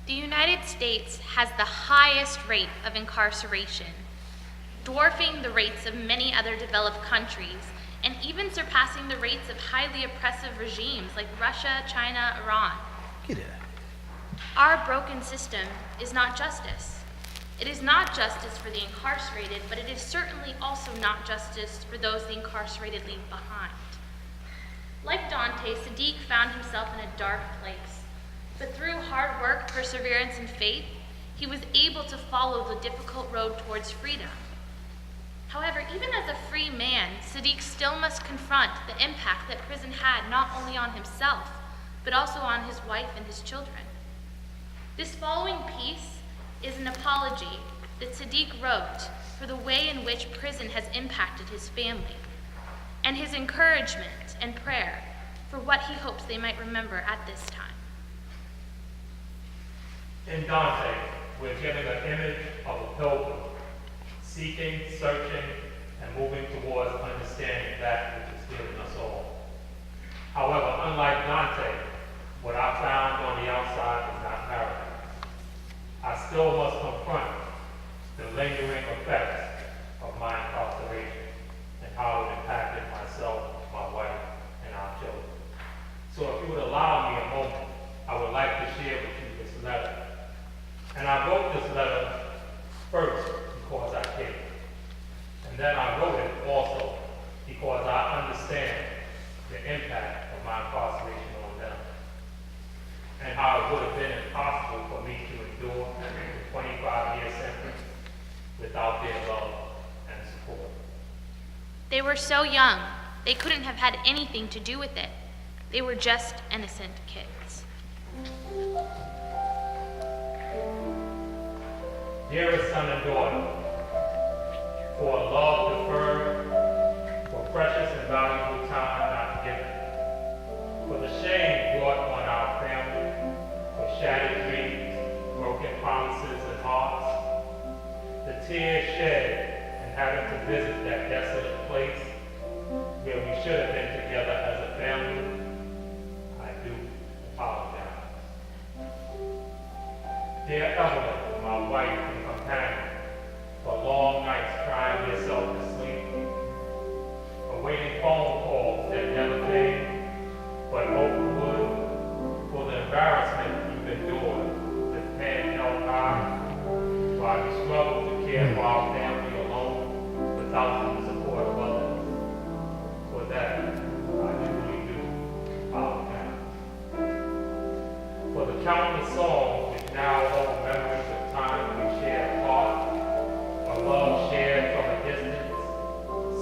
The United States has the highest rate of incarceration, dwarfing the rates of many other developed countries, and even surpassing the rates of highly oppressive regimes like Russia, China, Iran. Get it. Our broken system is not justice. It is not justice for the incarcerated, but it is certainly also not justice for those the incarcerated leave behind. Like Dante, Siddiq found himself in a dark place, but through hard work, perseverance, and faith, he was able to follow the difficult road towards freedom. However, even as a free man, Siddiq still must confront the impact that prison had not only on himself, but also on his wife and his children. This following piece is an apology that Siddiq wrote for the way in which prison has impacted his family, and his encouragement and prayer for what he hopes they might remember at this time. In Dante, we're given an image of a pilgrim, seeking, searching, and moving towards understanding that which is given us all. However, unlike Dante, what I found on the outside is not paradise. I still must confront the lingering effects of my incarceration and how it impacted myself, my wife, and our children. So if you would allow me a moment, I would like to share with you this letter. And I wrote this letter first because I cared. And then I wrote it also because I understand the impact of my incarceration on them and how it would have been impossible for me to endure a 25-year sentence without their love and support. They were so young, they couldn't have had anything to do with it. They were just innocent kids. Dearest son and daughter, for a love deferred, for precious and valuable time not given, for the shame brought on our family, for shattered dreams, broken promises and hearts, the tears shed in having to visit that desolate place where we should have been together as a family, I do apologize. Dear Evelyn, my wife and companion, for long nights crying yourself to sleep, awaiting phone calls that never came, but hope would, for the embarrassment you've endured with hand held high, while you struggle to care for our family alone without the support of others. For that, I truly do apologize. For the countless songs which now hold memories of time we shared apart, a love shared from a distance,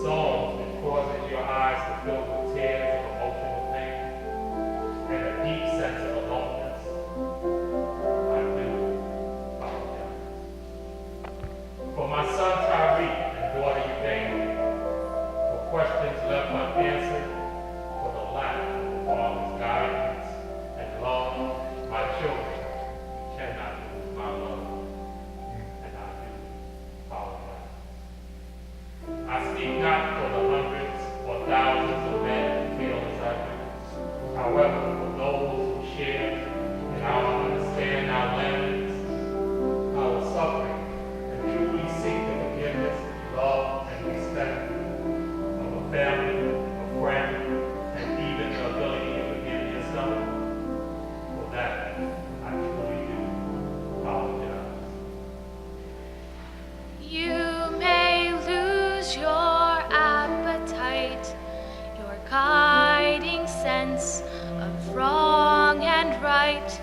songs which causes your eyes to fill with tears of emotional pain, and a deep sense of aloneness, I do apologize. For my son Tariq and daughter Ubaina, for questions left unanswered, for the lack of father's guidance and love, my children cannot lose my love, and I do apologize. I speak not for the hundreds or thousands of men who feel as I do. However, for those who share in our understand our limits, our suffering, and truly seek the forgiveness, love, and respect of a family, a friend, and even the ability to forgive yourself, for that, I truly do apologize. You may lose your appetite, your guiding sense of wrong and right.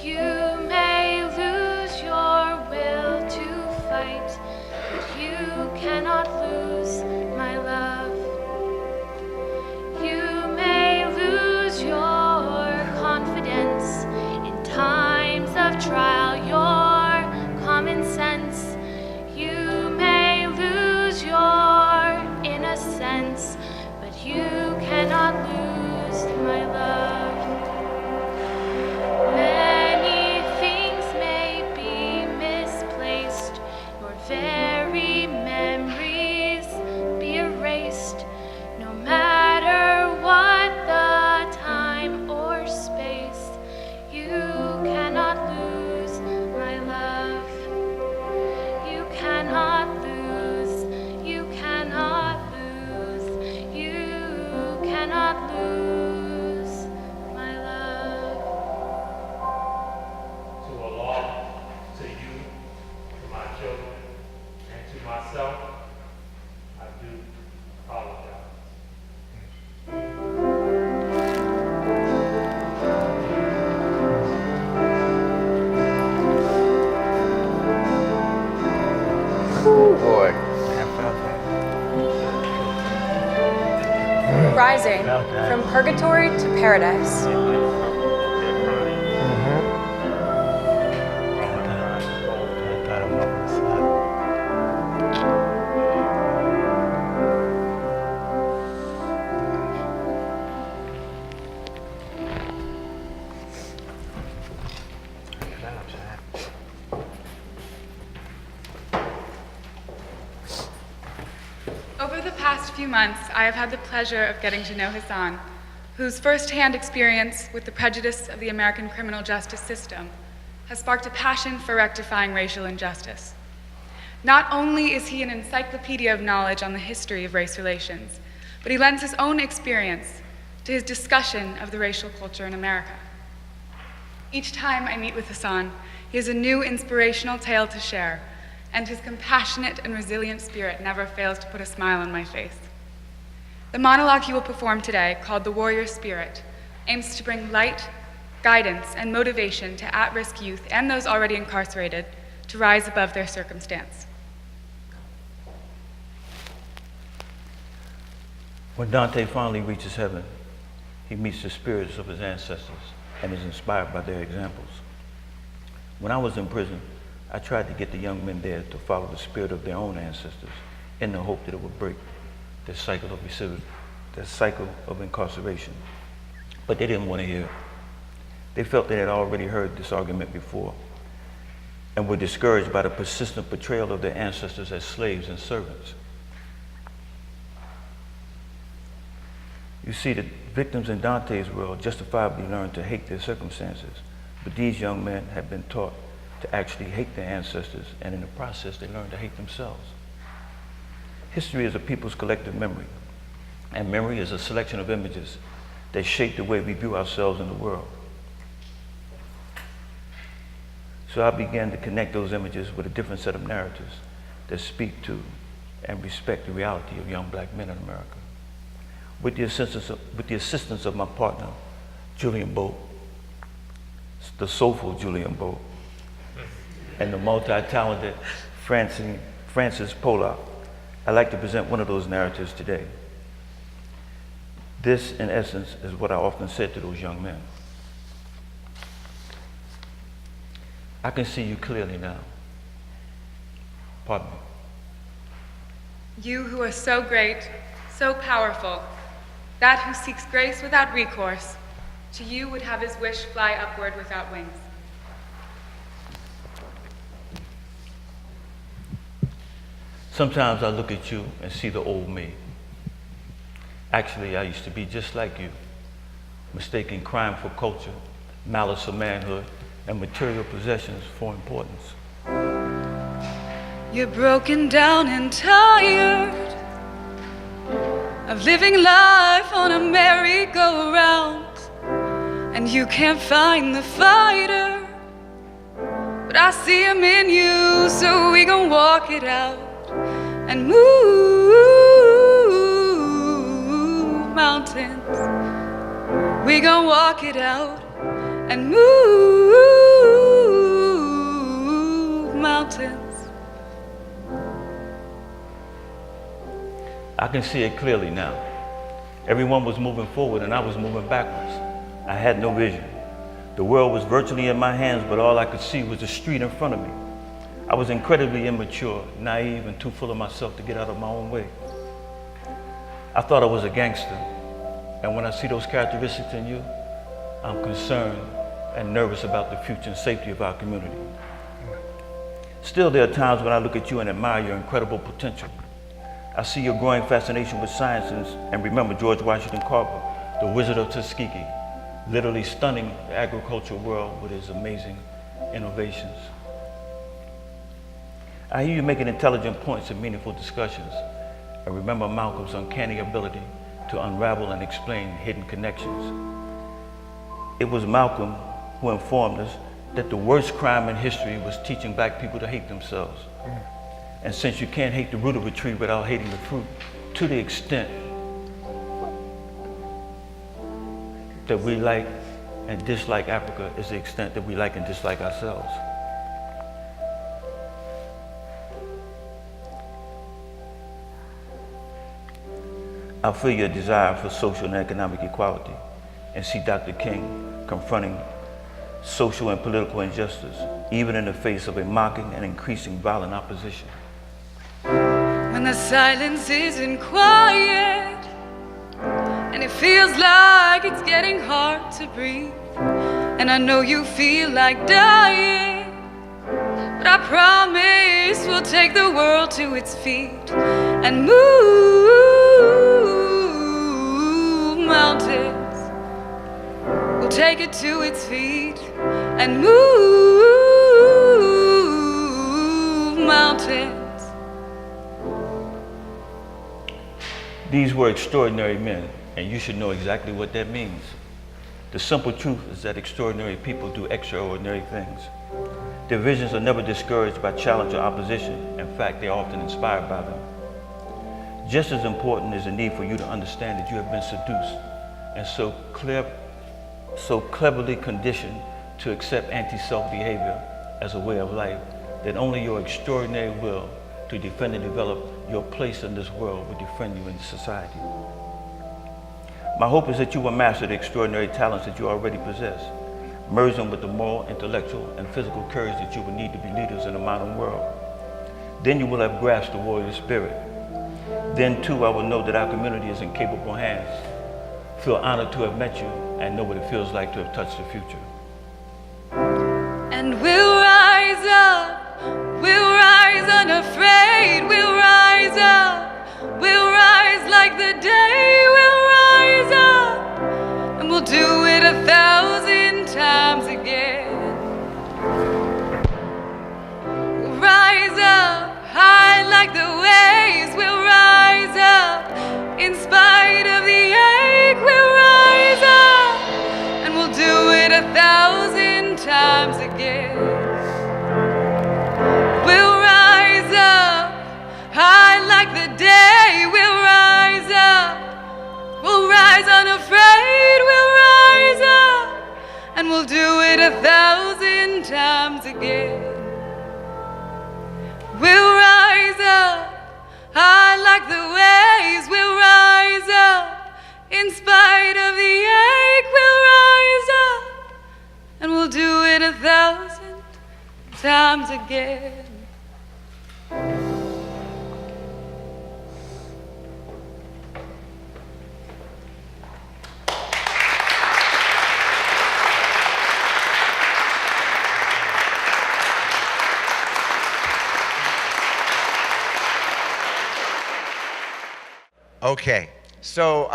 You may lose your will to fight, but you cannot lose my love. You may lose your confidence in times of trial, your common sense. You may lose your innocence, but you cannot lose my love. Many things may be misplaced, your very memories be erased, no matter what the time or space. You cannot lose my love. You cannot lose, you cannot lose, you cannot lose my love. To Allah, to you, to my children, and to myself, I do apologize. Boy. Rising from purgatory to paradise. Over the past few months, I have had the pleasure of getting to know Hassan, whose first-hand experience with the prejudice of the American criminal justice system has sparked a passion for rectifying racial injustice. Not only is he an encyclopedia of knowledge on the history of race relations, but he lends his own experience to his discussion of the racial culture in America. Each time I meet with Hassan, he has a new inspirational tale to share, and his compassionate and resilient spirit never fails to put a smile on my face. The monologue he will perform today, called The Warrior Spirit, aims to bring light, guidance, and motivation to at-risk youth and those already incarcerated to rise above their circumstance. When Dante finally reaches heaven, he meets the spirits of his ancestors and is inspired by their examples. When I was in prison, I tried to get the young men there to follow the spirit of their own ancestors in the hope that it would break the cycle of incarceration. But they didn't want to hear it. They felt they had already heard this argument before and were discouraged by the persistent portrayal of their ancestors as slaves and servants. You see, the victims in Dante's world justifiably learned to hate their circumstances, but these young men had been taught to actually hate their ancestors, and in the process they learned to hate themselves. History is a people's collective memory, and memory is a selection of images that shape the way we view ourselves in the world. So I began to connect those images with a different set of narratives that speak to and respect the reality of young black men in America. With the assistance of my partner, Julian Bolt, the soulful Julian Bolt, and the multi-talented Frances Pollock, I'd like to present one of those narratives today. This, in essence, is what I often said to those young men. I can see you clearly now. Pardon me. You who are so great, so powerful, that who seeks grace without recourse, to you would have his wish fly upward without wings. Sometimes I look at you and see the old me. Actually, I used to be just like you, mistaking crime for culture, malice for manhood, and material possessions for importance. You're broken down and tired of living life on a merry-go-round, and you can't find the fighter, but I see him in you, so we gon' walk it out and move mountains. We gon' walk it out and move mountains. I can see it clearly now. Everyone was moving forward and I was moving backwards. I had no vision. The world was virtually in my hands, but all I could see was the street in front of me. I was incredibly immature, naive, and too full of myself to get out of my own way. I thought I was a gangster, and when I see those characteristics in you, I'm concerned and nervous about the future and safety of our community. Still, there are times when I look at you and admire your incredible potential. I see your growing fascination with sciences and remember George Washington Carver, the Wizard of Tuskegee, literally stunning the agricultural world with his amazing innovations. I hear you making intelligent points in meaningful discussions, and remember Malcolm's uncanny ability to unravel and explain hidden connections. It was Malcolm who informed us that the worst crime in history was teaching black people to hate themselves. And since you can't hate the root of a tree without hating the fruit, to the extent that we like and dislike Africa is the extent that we like and dislike ourselves. I feel your desire for social and economic equality and see Dr. King confronting social and political injustice, even in the face of a mocking and increasing violent opposition. When the silence isn't quiet and it feels like it's getting hard to breathe, and I know you feel like dying, but I promise we'll take the world to its feet and move mountains. We'll take it to its feet and move mountains. These were extraordinary men, and you should know exactly what that means. The simple truth is that extraordinary people do extraordinary things. Their visions are never discouraged by challenge or opposition. In fact, they are often inspired by them. Just as important is the need for you to understand that you have been seduced and so cleverly conditioned to accept anti-self behavior as a way of life that only your extraordinary will to defend and develop your place in this world will defend you in society. My hope is that you will master the extraordinary talents that you already possess, merge them with the moral, intellectual, and physical courage that you will need to be leaders in the modern world. Then you will have grasped the warrior spirit. Then too I will know that our community is in capable hands, feel honored to have met you, and know what it feels like to have touched the future. And we'll rise up, we'll rise unafraid, we'll rise up, we'll rise like the day, we'll rise up, and we'll do it 1,000 times again. We'll rise up, high like the waves, we'll rise up, in spite of the ache, we'll rise up, and we'll do it 1,000 times again. We'll rise up, high like the day, we'll rise up, we'll rise unafraid, we'll rise up, and we'll do it 1,000 times again. We'll rise up, high like the waves, we'll rise up, in spite of the ache, we'll rise up, and we'll do it 1,000 times again. Okay, so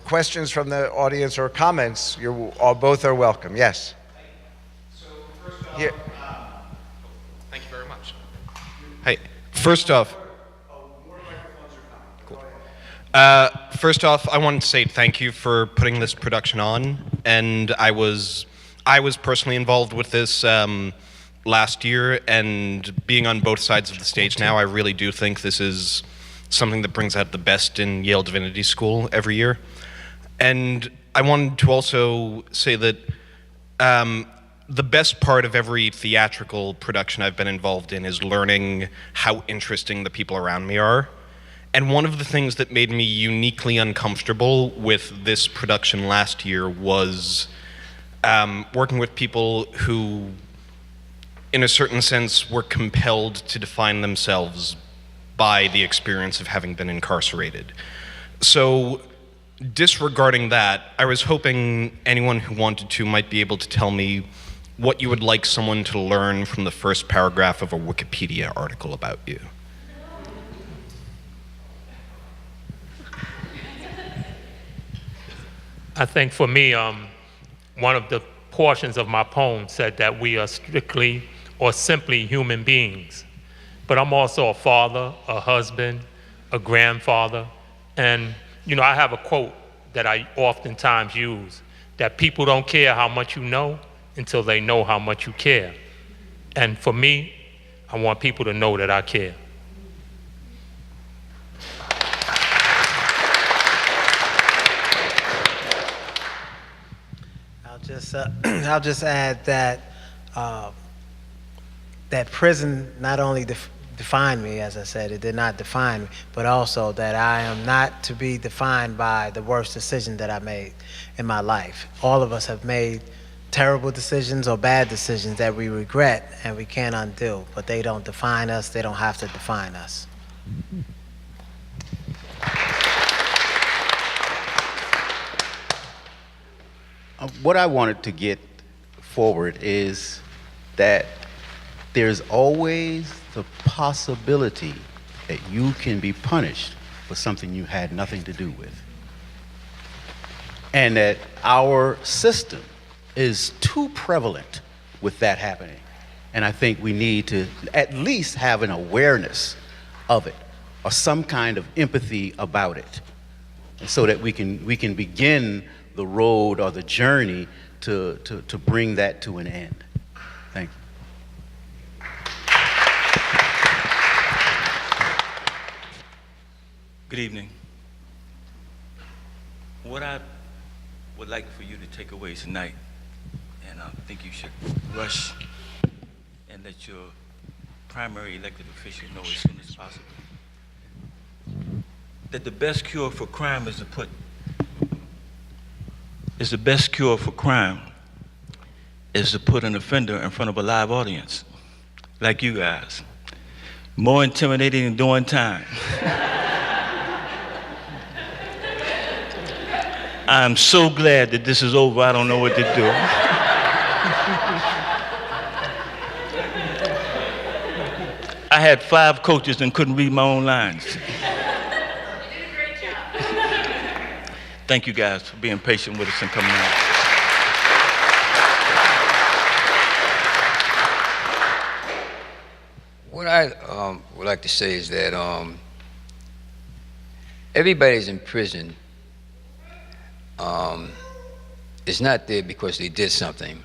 questions from the audience or comments, both are welcome. Yes? So first off, Here. thank you very much. Hey, first off, first off, I want to say thank you for putting this production on, and I was personally involved with this last year, and being on both sides of the stage now, I really do think this is something that brings out the best in Yale Divinity School every year. And I wanted to also say that the best part of every theatrical production I've been involved in is learning how interesting the people around me are. And one of the things that made me uniquely uncomfortable with this production last year was working with people who, in a certain sense, were compelled to define themselves by the experience of having been incarcerated. So, disregarding that, I was hoping anyone who wanted to might be able to tell me what you would like someone to learn from the first paragraph of a Wikipedia article about you. I think for me, one of the portions of my poem said that we are strictly or simply human beings. But I'm also a father, a husband, a grandfather, and I have a quote that I oftentimes use, that people don't care how much you know until they know how much you care. And for me, I want people to know that I care. I'll just add that that prison not only defined me, as I said, it did not define me, but also that I am not to be defined by the worst decision that I made in my life. All of us have made terrible decisions or bad decisions that we regret and we can't undo, but they don't define us, they don't have to define us. What I wanted to get forward is that there's always the possibility that you can be punished for something you had nothing to do with. And that our system is too prevalent with that happening. And I think we need to at least have an awareness of it or some kind of empathy about it, and so that we can begin the road or the journey to bring that to an end. Thank you. Good evening. What I would like for you to take away tonight, and I think you should rush and let your primary elected official know as soon as possible, that the best cure for crime is to put an offender in front of a live audience, like you guys. More intimidating than doing time. I'm so glad that this is over, I don't know what to do. I had 5 coaches and couldn't read my own lines. You did a great job. Thank you guys for being patient with us and coming out. What I would like to say is that everybody's in prison is not there because they did something,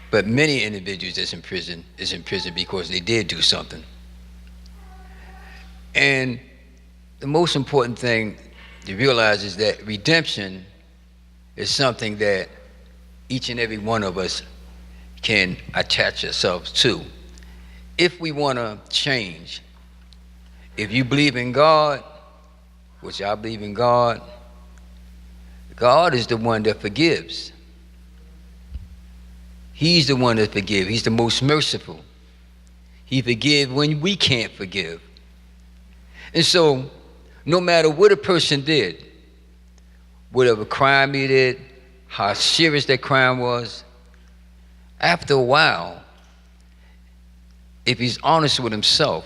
but many individuals that's in prison is in prison because they did do something. And the most important thing to realize is that redemption is something that each and every one of us can attach ourselves to. If we want to change, if you believe in God, which I believe in God, God is the one that forgives. He's the one that forgives. He's the most merciful. He forgives when we can't forgive. And so, no matter what a person did, whatever crime he did, how serious that crime was, after a while, if he's honest with himself,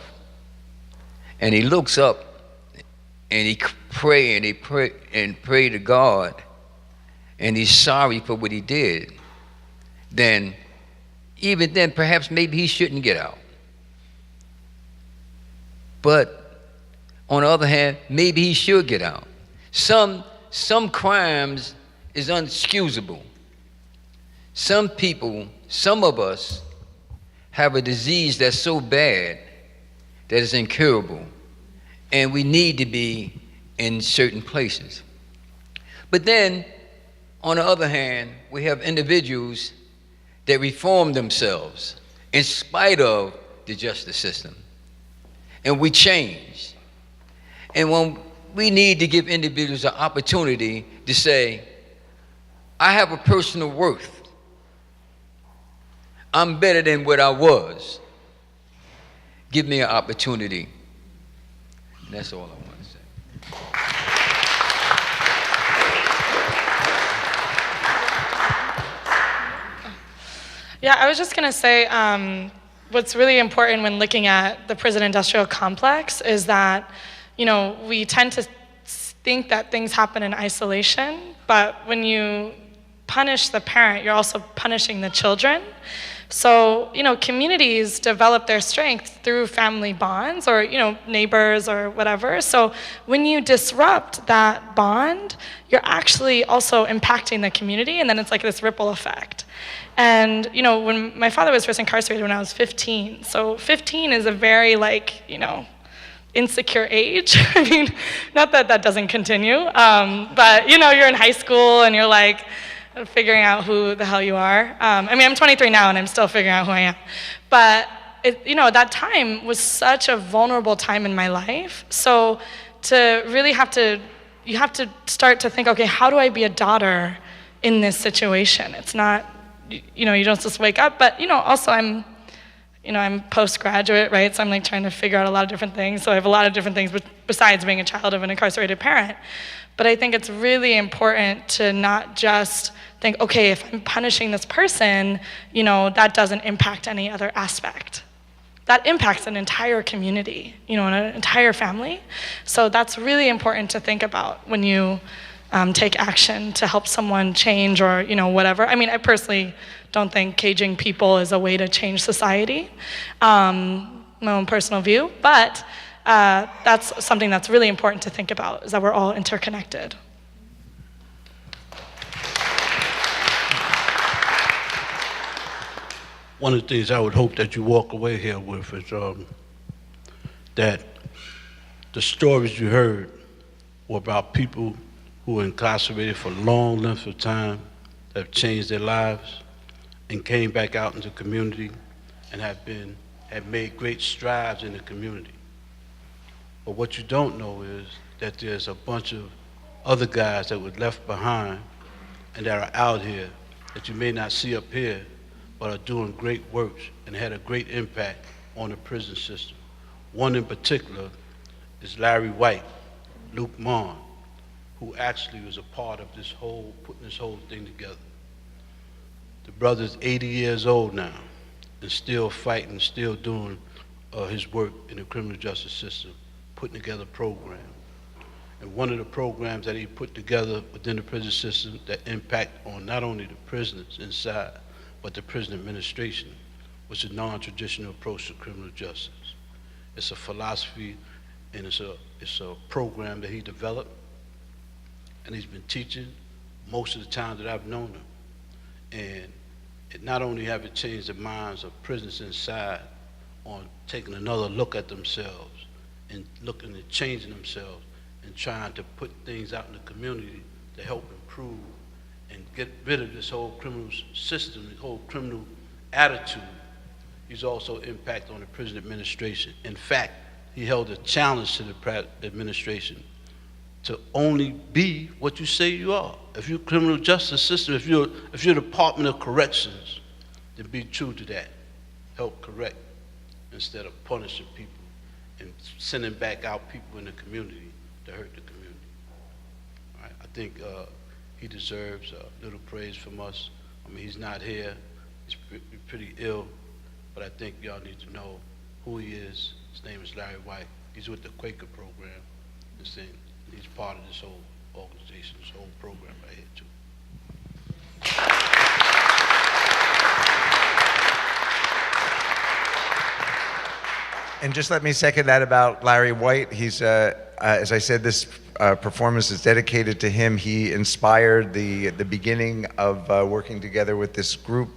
and he looks up and he pray to God, and he's sorry for what he did, then even then perhaps maybe he shouldn't get out. But on the other hand, maybe he should get out. Some crimes is unexcusable. Some people, some of us, have a disease that's so bad that it's incurable, and we need to be in certain places. But then, on the other hand, we have individuals that reform themselves in spite of the justice system. And we change. And when we need to give individuals an opportunity to say, I have a personal worth. I'm better than what I was. Give me an opportunity. And that's all I want to say. Yeah, I was just going to say what's really important when looking at the prison industrial complex is that, we tend to think that things happen in isolation, but when you punish the parent, you're also punishing the children. So, communities develop their strength through family bonds or, neighbors or whatever. So when you disrupt that bond, you're actually also impacting the community, and then it's like this ripple effect. And, when my father was first incarcerated when I was 15, so 15 is a very, insecure age. I mean, not that that doesn't continue, but, you're in high school and you're figuring out who the hell you are. I'm 23 now and I'm still figuring out who I am. But, that time was such a vulnerable time in my life. So to really you have to start to think, okay, how do I be a daughter in this situation? It's not, you don't just wake up, but, also I'm postgraduate, right? So I'm trying to figure out a lot of different things. So I have a lot of different things besides being a child of an incarcerated parent. But I think it's really important to not just think, okay, if I'm punishing this person, that doesn't impact any other aspect. That impacts an entire community, an entire family. So that's really important to think about when you take action to help someone change or, whatever. I personally don't think caging people is a way to change society, my own personal view, but that's something that's really important to think about, is that we're all interconnected. one of the things I would hope that you walk away here with is that the stories you heard were about people who were incarcerated for long lengths of time, that have changed their lives, and came back out into the community and have made great strides in the community. But what you don't know is that there's a bunch of other guys that were left behind and that are out here that you may not see up here, but are doing great work and had a great impact on the prison system. One in particular is Larry White, Luke Mon, who actually was a part of this whole, putting this whole thing together. The brother's 80 years old now and still fighting, still doing his work in the criminal justice system, putting together a program. And one of the programs that he put together within the prison system that impact on not only the prisoners inside, but the prison administration, was a non-traditional approach to criminal justice. It's a philosophy and it's a program that he developed, and he's been teaching most of the time that I've known him. And it not only have it changed the minds of prisoners inside on taking another look at themselves and looking at changing themselves and trying to put things out in the community to help improve and get rid of this whole criminal system, the whole criminal attitude. He's also impact on the prison administration. In fact, he held a challenge to the administration to only be what you say you are. If you're criminal justice system, if you're Department of Corrections, then be true to that. Help correct instead of punishing people and sending back out people in the community to hurt the community. All right, I think he deserves a little praise from us. I mean, he's not here, he's pretty ill, but I think y'all need to know who he is. His name is Larry White. He's with the Quaker program. He's part of this whole organization, this whole program right here too. And just let me second that about Larry White. He's, as I said, this performance is dedicated to him. He inspired the beginning of working together with this group,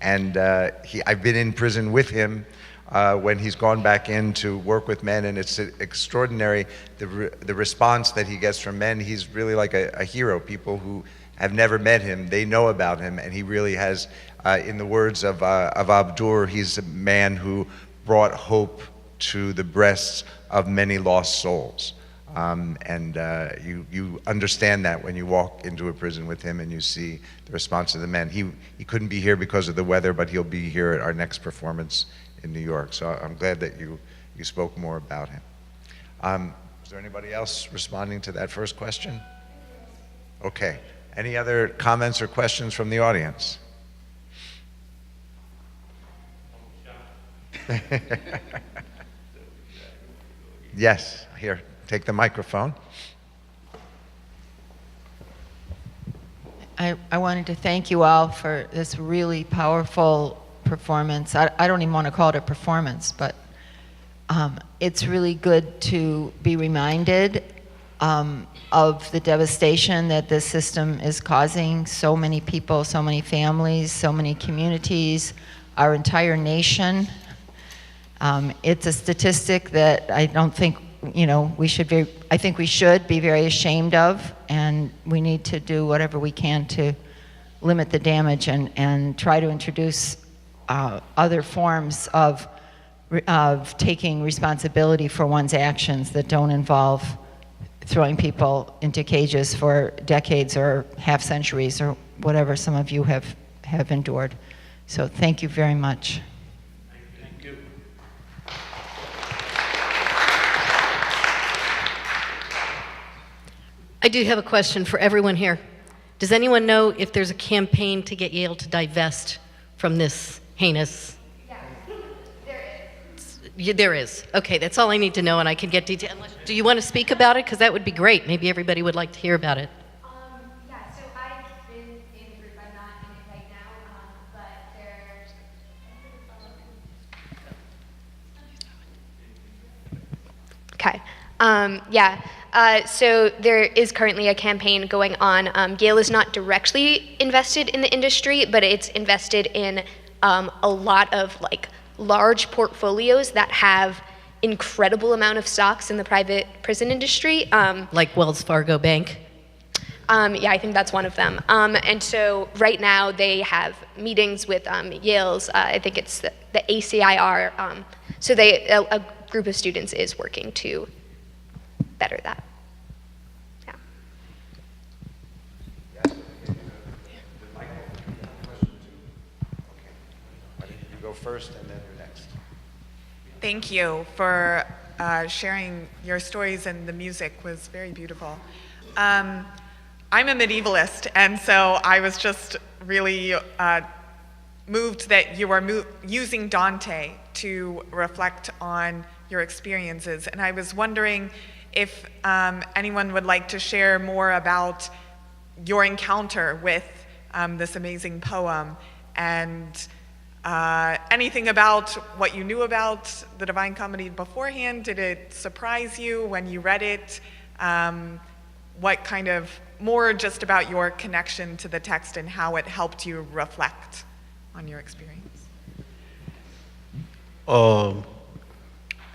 and I've been in prison with him when he's gone back in to work with men, and it's extraordinary the response that he gets from men. He's really like a hero. People who have never met him, they know about him, and he really has, in the words of Abdur, he's a man who brought hope to the breasts of many lost souls. You understand that when you walk into a prison with him and you see the response of the men. He couldn't be here because of the weather, but he'll be here at our next performance in New York. So I'm glad that you spoke more about him. Is there anybody else responding to that first question? Okay. Any other comments or questions from the audience? Yes, here, take the microphone. I wanted to thank you all for this really powerful performance. I don't even want to call it a performance, but it's really good to be reminded of the devastation that this system is causing so many people, so many families, so many communities, our entire nation. It's a statistic that I don't think, I think we should be very ashamed of, and we need to do whatever we can to limit the damage and try to introduce other forms of taking responsibility for one's actions that don't involve throwing people into cages for decades or half centuries or whatever some of you have endured. So thank you very much. Thank you. I do have a question for everyone here. Does anyone know if there's a campaign to get Yale to divest from this heinous? Yeah, there is. There is. Okay, that's all I need to know, and I can get detail. Do you want to speak about it? Because that would be great. Maybe everybody would like to hear about it. Yeah, so I've been in the group. I'm not in it right now, but there's... Okay. So there is currently a campaign going on. Gale is not directly invested in the industry, but it's invested in a lot of like large portfolios that have incredible amount of stocks in the private prison industry. Like Wells Fargo Bank? Yeah, I think that's one of them. And so right now they have meetings with Yale's, I think it's the ACIR. So a group of students is working to better that. Yeah. You go first and then you're next. Thank you for sharing your stories, and the music was very beautiful. I'm a medievalist, and so I was just really moved that you are using Dante to reflect on your experiences. And I was wondering if anyone would like to share more about your encounter with this amazing poem, and anything about what you knew about the Divine Comedy beforehand. Did it surprise you when you read it? What kind of, more just about your connection to the text and how it helped you reflect on your experience?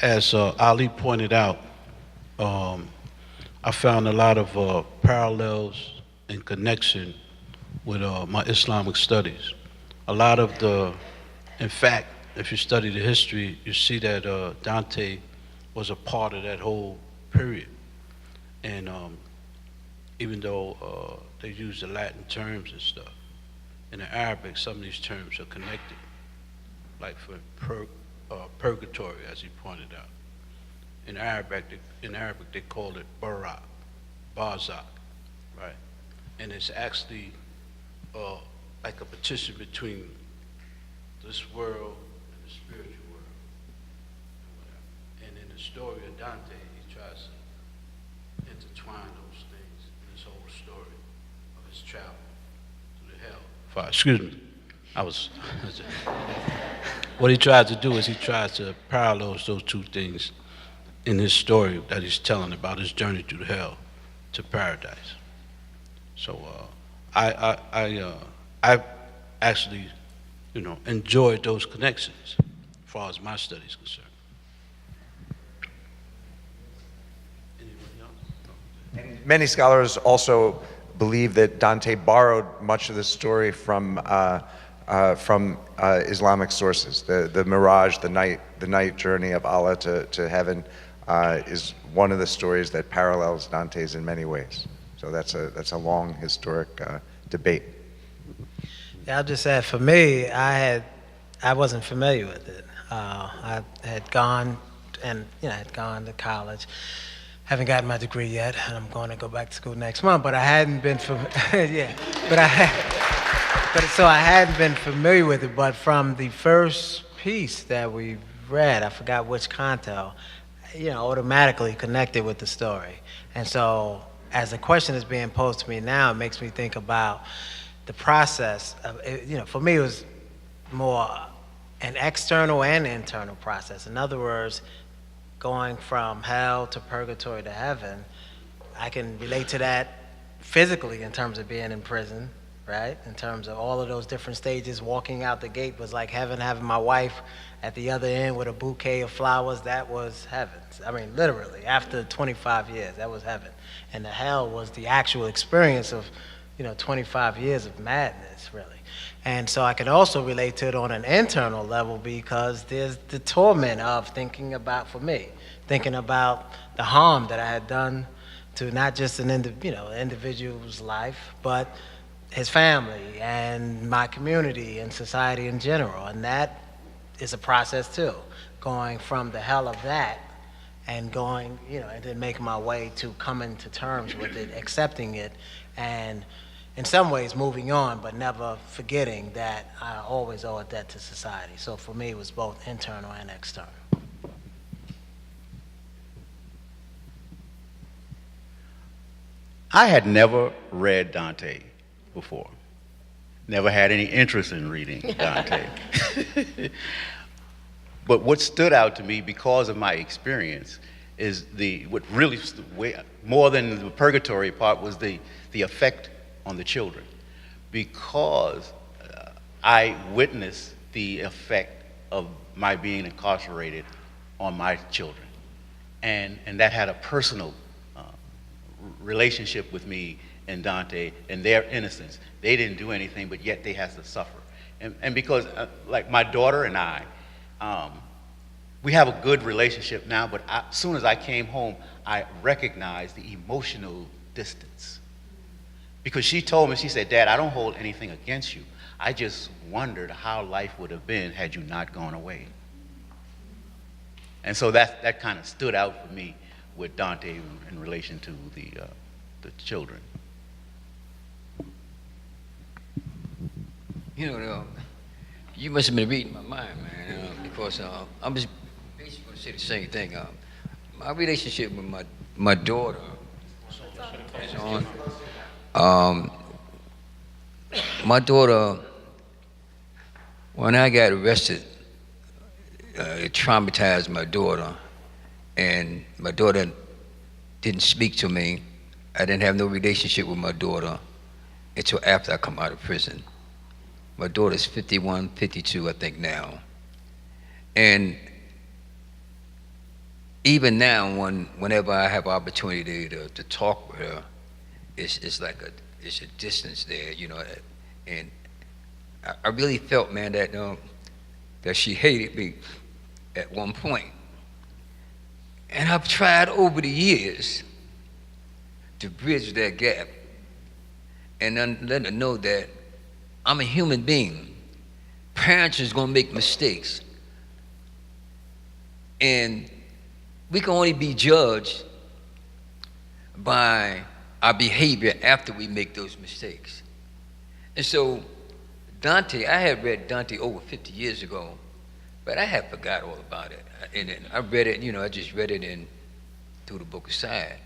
As Ali pointed out, I found a lot of parallels and connection with my Islamic studies. A lot of in fact, if you study the history, you see that Dante was a part of that whole period. And even though they use the Latin terms and stuff, in the Arabic, some of these terms are connected. Like for purgatory, as he pointed out. In Arabic, they call it barzak, right? And it's actually like a petition between this world and the spiritual world. And in the story of Dante, he tries to intertwine those things in his whole story of his travel to the hell. Excuse me, what he tries to do is he tries to parallel those two things in his story that he's telling about his journey through hell to paradise. So I actually, enjoyed those connections as far as my studies concerned. Many scholars also believe that Dante borrowed much of the story from Islamic sources. The mirage, the night journey of Allah to heaven, is one of the stories that parallels Dante's in many ways. So that's a long historic debate. Yeah, I'll just add, for me, I wasn't familiar with it. I had gone to college. Haven't gotten my degree yet, and I'm going to go back to school next month. But I hadn't been so I hadn't been familiar with it. But from the first piece that we read, I forgot which canto, automatically connected with the story. And so, as the question is being posed to me now, it makes me think about the process of, for me, it was more an external and internal process. In other words, going from hell to purgatory to heaven, I can relate to that physically in terms of being in prison, right? In terms of all of those different stages, walking out the gate was like heaven, having my wife at the other end with a bouquet of flowers, that was heaven. I mean, literally, after 25 years, that was heaven. And the hell was the actual experience of 25 years of madness, really. And so I can also relate to it on an internal level because there's the torment of thinking about the harm that I had done to not just an individual's life, but his family and my community and society in general. And that is a process too, going from the hell of that and going, and then making my way to coming to terms with it, accepting it, and in some ways moving on, but never forgetting that I always owe a debt to society. So for me, it was both internal and external. I had never read Dante before. Never had any interest in reading Dante. But what stood out to me because of my experience is what really, more than the purgatory part, was the effect on the children, because I witnessed the effect of my being incarcerated on my children. And that had a personal relationship with me and Dante and their innocence. They didn't do anything, but yet they had to suffer. And because, like my daughter and I, we have a good relationship now, but as soon as I came home, I recognized the emotional distance. Because she told me, she said, "Dad, I don't hold anything against you. I just wondered how life would have been had you not gone away." And so that kind of stood out for me with Dante in relation to the children. You know, you must have been reading my mind, man, because I'm just basically going to say the same thing. My relationship with my daughter is on. My daughter, when I got arrested, it traumatized my daughter, and my daughter didn't speak to me. I didn't have no relationship with my daughter until after I come out of prison. My daughter's 51, 52, I think now. And even now, whenever I have opportunity to talk with her, it's like it's a distance there, you know. And I really felt, man, that she hated me at one point. And I've tried over the years to bridge that gap and then let her know that I'm a human being. Parents is gonna make mistakes. And we can only be judged by our behavior after we make those mistakes. And so Dante, I had read Dante over 50 years ago, but I had forgot all about it. And I read it, you know, I just read it through the book aside.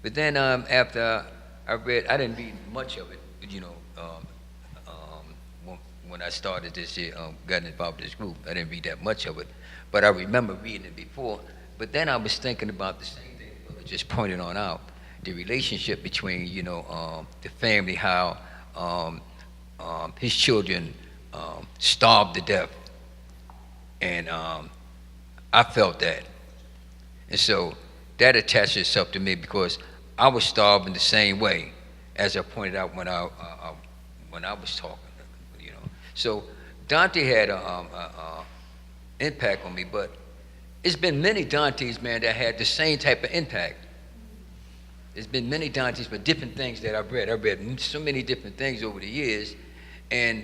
But then after I didn't read much of it, you know, when I started this year, got involved with this group, I didn't read that much of it, but I remember reading it before. But then I was thinking about the same thing, just pointing on out, the relationship between, you know, the family, how his children starved to death. And I felt that. And so that attached itself to me because I was starving the same way, as I pointed out when I was talking, you know. So Dante had an impact on me, but it's been many Dantes, man, that had the same type of impact. There's been many Dantes for different things that I've read. I've read so many different things over the years, and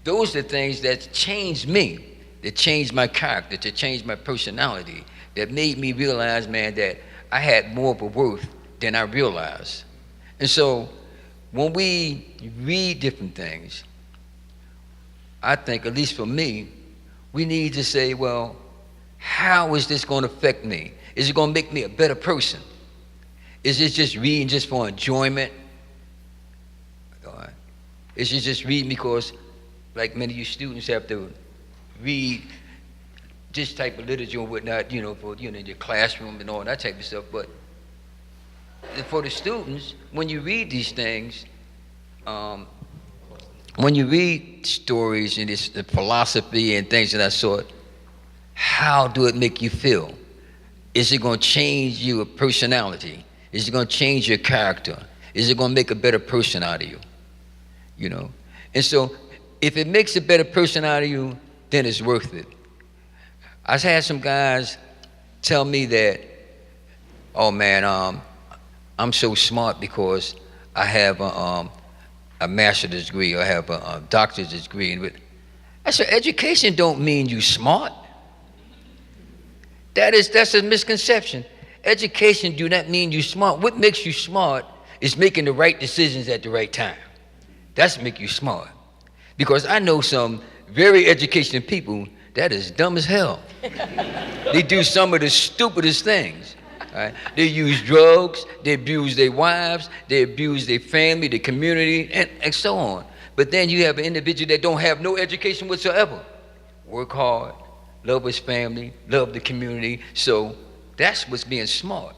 those are the things that changed me, that changed my character, that changed my personality, that made me realize, man, that I had more of a worth than I realized. And so when we read different things, I think, at least for me, we need to say, well, how is this going to affect me? Is it going to make me a better person? Is it just reading just for enjoyment? Is it just reading because, like many of you students have to read this type of literature and whatnot, you know, for, you know, in your classroom and all that type of stuff. But for the students, when you read these things, when you read stories and this the philosophy and things of that sort, how do it make you feel? Is it going to change your personality? Is it going to change your character? Is it going to make a better person out of you? You know? And so if it makes a better person out of you, then it's worth it. I've had some guys tell me that, oh man, I'm so smart because I have a master's degree or I have a doctor's degree. I said, education don't mean you smart. That's a misconception. Education do not mean you smart. What makes you smart is making the right decisions at the right time. That's what makes you smart. Because I know some very educated people that is dumb as hell. They do some of the stupidest things. Right? They use drugs, they abuse their wives, they abuse their family, their community, and so on. But then you have an individual that don't have no education whatsoever. Work hard, love his family, love the community. So that's what's being smart.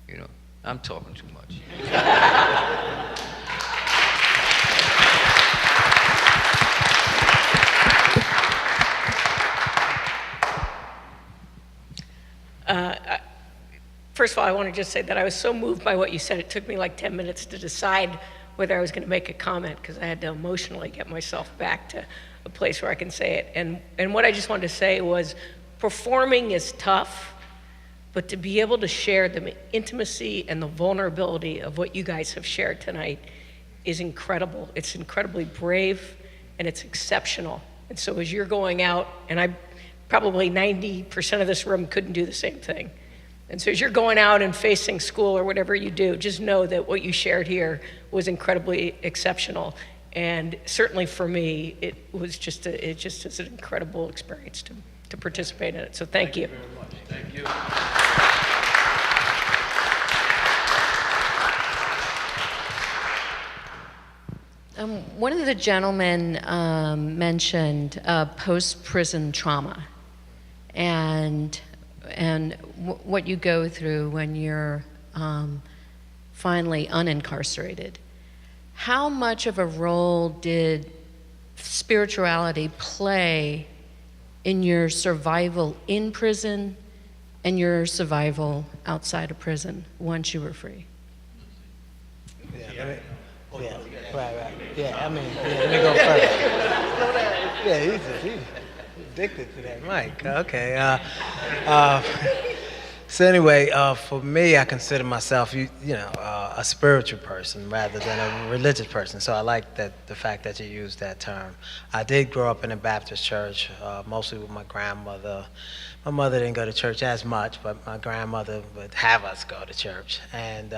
You know, I'm talking too much. first of all, I want to just say that I was so moved by what you said, it took me like 10 minutes to decide whether I was going to make a comment, because I had to emotionally get myself back to a place where I can say it. And what I just wanted to say was, performing is tough, but to be able to share the intimacy and the vulnerability of what you guys have shared tonight is incredible. It's incredibly brave, and it's exceptional. And so as you're going out, and probably 90% of this room couldn't do the same thing. And so as you're going out and facing school or whatever you do, just know that what you shared here was incredibly exceptional. And certainly for me, it just is an incredible experience to participate in it. So thank you. Thank you very much. Thank you. One of the gentlemen mentioned post-prison trauma and what you go through when you're finally unincarcerated. How much of a role did spirituality play in your survival in prison and your survival outside of prison once you were free? Right. Yeah, I mean, let me go first. Yeah, he's addicted to that mic. Okay. So anyway, for me, I consider myself, a spiritual person rather than a religious person. So I like the fact that you used that term. I did grow up in a Baptist church, mostly with my grandmother. My mother didn't go to church as much, but my grandmother would have us go to church. And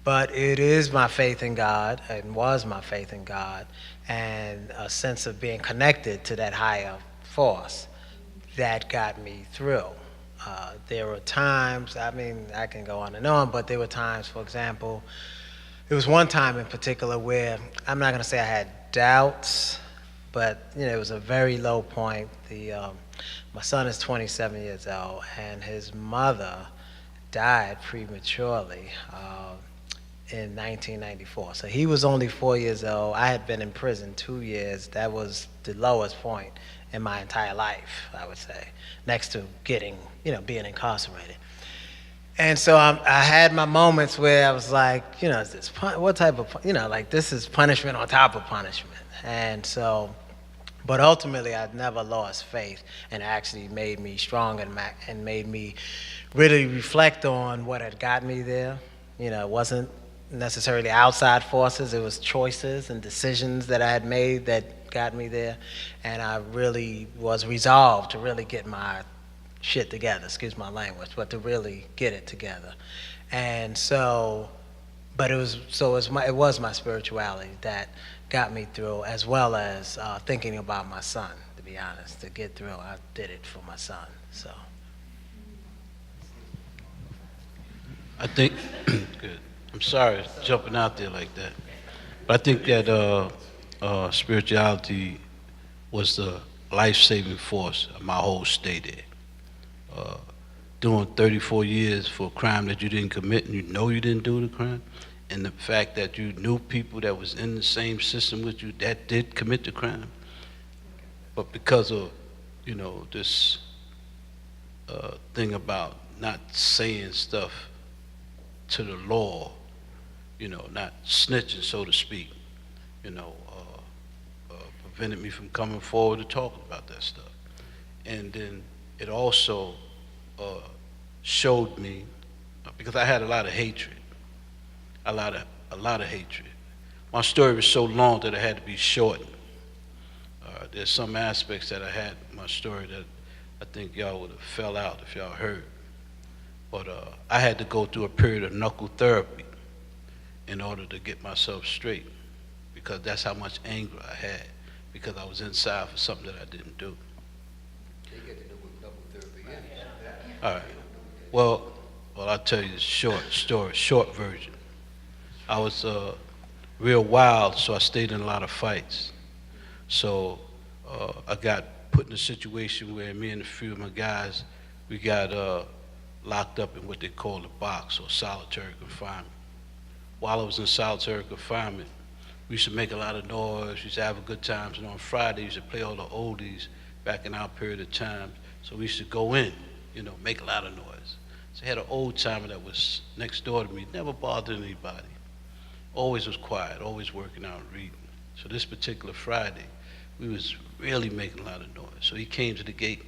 but it is my faith in God, and was my faith in God, and a sense of being connected to that higher force that got me through. There were times, I mean, I can go on and on, but there were times, for example, there was one time in particular where, I'm not gonna say I had doubts, but it was a very low point. My son is 27 years old, and his mother died prematurely in 1994. So he was only 4 years old. I had been in prison 2 years. That was the lowest point in my entire life, I would say, next to getting, being incarcerated. And so I had my moments where I was like, is this what type of, like this is punishment on top of punishment. And so, but ultimately I never lost faith, and it actually made me strong and made me really reflect on what had got me there. It wasn't necessarily outside forces, it was choices and decisions that I had made that got me there. And I really was resolved to really get my shit together, excuse my language, but to really get it together. And so, but it was my spirituality that got me through, as well as thinking about my son, to be honest. To get through, I did it for my son, so. I think, good. I'm sorry jumping out there like that. But I think that spirituality was the life-saving force of my whole stay there. Doing 34 years for a crime that you didn't commit, and you didn't do the crime, and the fact that you knew people that was in the same system with you that did commit the crime, but because of, this thing about not saying stuff to the law, not snitching, so to speak, prevented me from coming forward to talk about that stuff. And then it also showed me, because I had a lot of hatred, a lot of hatred. My story was so long that it had to be shortened. There's some aspects that I had in my story that I think y'all would have fell out if y'all heard. But I had to go through a period of knuckle therapy in order to get myself straight, because that's how much anger I had, because I was inside for something that I didn't do. They get to know what knuckle therapy is. All right. Well, I'll tell you the short version. I was real wild, so I stayed in a lot of fights. So I got put in a situation where me and a few of my guys, we got locked up in what they call the box, or solitary confinement. While I was in solitary confinement, we used to make a lot of noise, we used to have a good times, and on Friday we used to play all the oldies back in our period of time. So we used to go in, make a lot of noise. So I had an old timer that was next door to me, never bothered anybody. Always was quiet, always working out and reading. So this particular Friday, we was really making a lot of noise. So he came to the gate.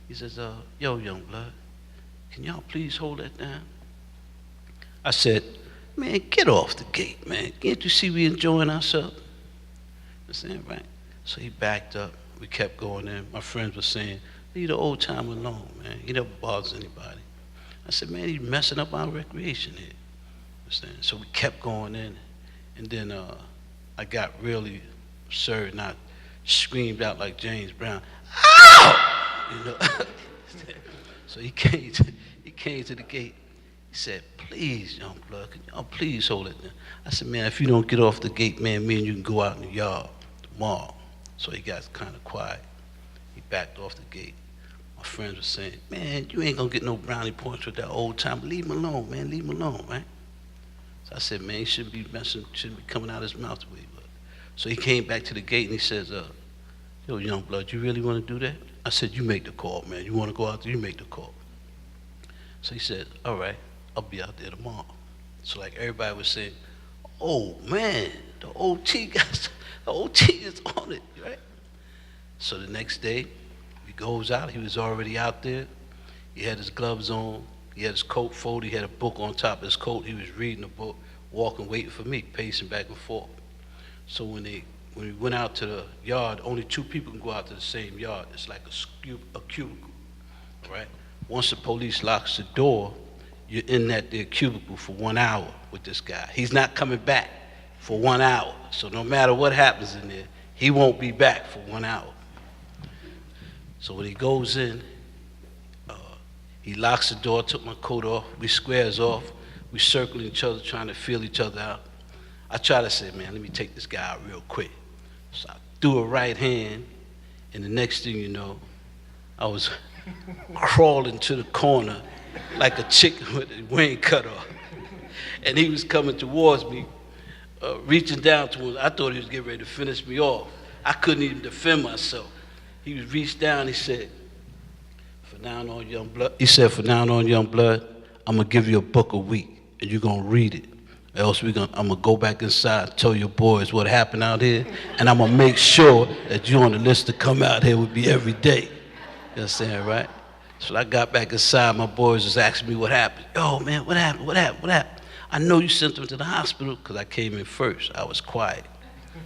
He says, yo, young blood, can y'all please hold that down? I said, man, get off the gate, man. Can't you see we enjoying ourselves? I said, right. So he backed up. We kept going in. My friends were saying, leave the old timer alone, man. He never bothers anybody. I said, man, he's messing up our recreation here. Understand? So we kept going in. And then I got really absurd and I screamed out like James Brown, ow! You know? So he came to the gate. He said, please, young blood, can y'all please hold it down? I said, man, if you don't get off the gate, man, me and you can go out in the yard tomorrow. So he got kind of quiet. He backed off the gate. My friends were saying, man, you ain't gonna get no brownie points with that old time. Leave him alone, man, leave him alone, right? So I said, man, he shouldn't be coming out of his mouth the way he was. So he came back to the gate and he says, yo, young blood, you really want to do that? I said, you make the call, man. You want to go out there, you make the call. So he said, all right, I'll be out there tomorrow. So like everybody was saying, oh man, the OT is on it, right? So the next day, he goes out, he was already out there. He had his gloves on, he had his coat folded, he had a book on top of his coat, he was reading the book, walking, waiting for me, pacing back and forth. So when we went out to the yard, only 2 people can go out to the same yard. It's like a cubicle, right? Once the police locks the door, you're in that there cubicle for 1 hour with this guy. He's not coming back for 1 hour. So no matter what happens in there, he won't be back for 1 hour. So when he goes in, he locks the door, took my coat off, we squares off, we circle each other, trying to feel each other out. I try to say, man, let me take this guy out real quick. So I threw a right hand, and the next thing you know, I was crawling to the corner like a chicken with a wing cut off. And he was coming towards me, reaching down towards, I thought he was getting ready to finish me off. I couldn't even defend myself. He was reached down, he said, for now on, young blood, I'm gonna give you a book a week, and you're gonna read it. Or else I'm gonna go back inside and tell your boys what happened out here, and I'm gonna make sure that you're on the list to come out here with me every day. You understand, right? So I got back inside, my boys was asking me what happened. Yo, man, what happened? I know you sent them to the hospital, because I came in first. I was quiet.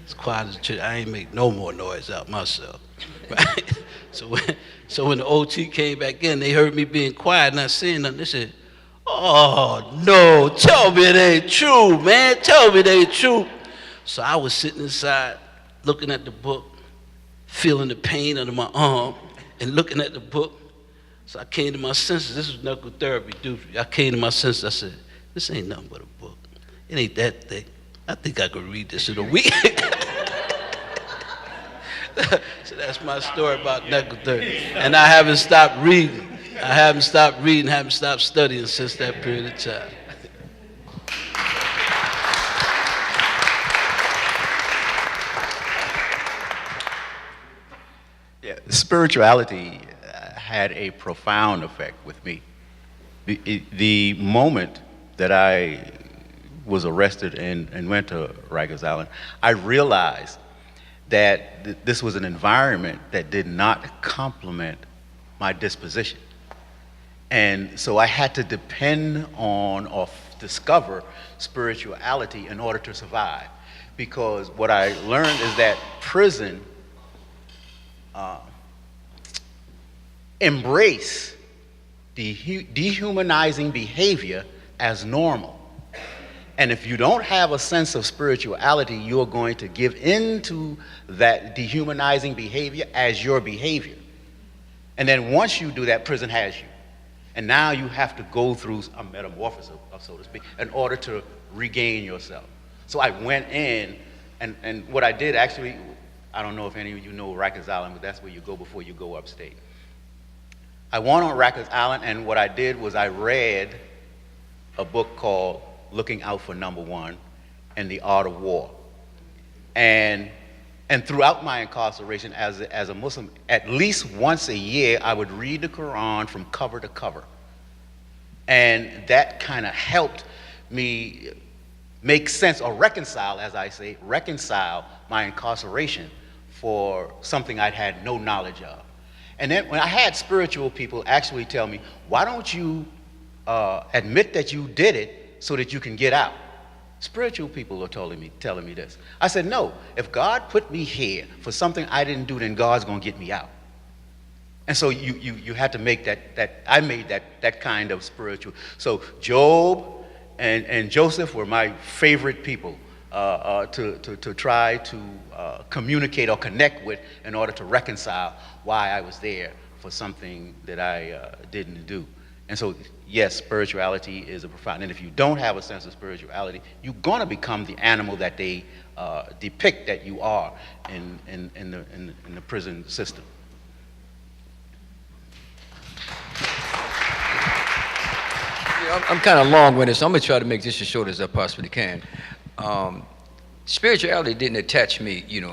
As quiet as a church. I ain't make no more noise out myself, right? So when the OT came back in, they heard me being quiet, not saying nothing. They said, oh, no, tell me it ain't true, man. Tell me it ain't true. So I was sitting inside, looking at the book, feeling the pain under my arm, and looking at the book. So I came to my senses. This was knuckle therapy, dude. I came to my senses. I said, this ain't nothing but a book. It ain't that thick. I think I could read this in a week. So that's my story about knuckle therapy. And I haven't stopped reading. haven't stopped studying since that period of time. Yeah, spirituality had a profound effect with me. The moment that I was arrested and went to Rikers Island, I realized that this was an environment that did not complement my disposition. And so I had to depend on or discover spirituality in order to survive. Because what I learned is that prison embrace dehumanizing behavior as normal. And if you don't have a sense of spirituality, you're going to give in to that dehumanizing behavior as your behavior. And then once you do that, prison has you. And now you have to go through a metamorphosis, so to speak, in order to regain yourself. So I went in, and what I did actually, I don't know if any of you know Rikers Island, but that's where you go before you go upstate. I went on Rikers Island, and what I did was I read a book called Looking Out for Number One and the Art of War. And throughout my incarceration as a Muslim, at least once a year, I would read the Quran from cover to cover. And that kind of helped me make sense or reconcile, as I say, reconcile my incarceration for something I'd had no knowledge of. And then when I had spiritual people actually tell me, why don't you admit that you did it so that you can get out? Spiritual people are telling me this. I said, no, if God put me here for something I didn't do, then God's gonna get me out. And so you had to make I made that kind of spiritual. So Job and Joseph were my favorite people to try to communicate or connect with in order to reconcile why I was there for something that I didn't do. And so, yes, spirituality is a profound, and if you don't have a sense of spirituality, you're gonna become the animal that they depict that you are in the prison system. I'm kind of long-winded, so I'm going to try to make this as short as I possibly can. Spirituality didn't attach me, in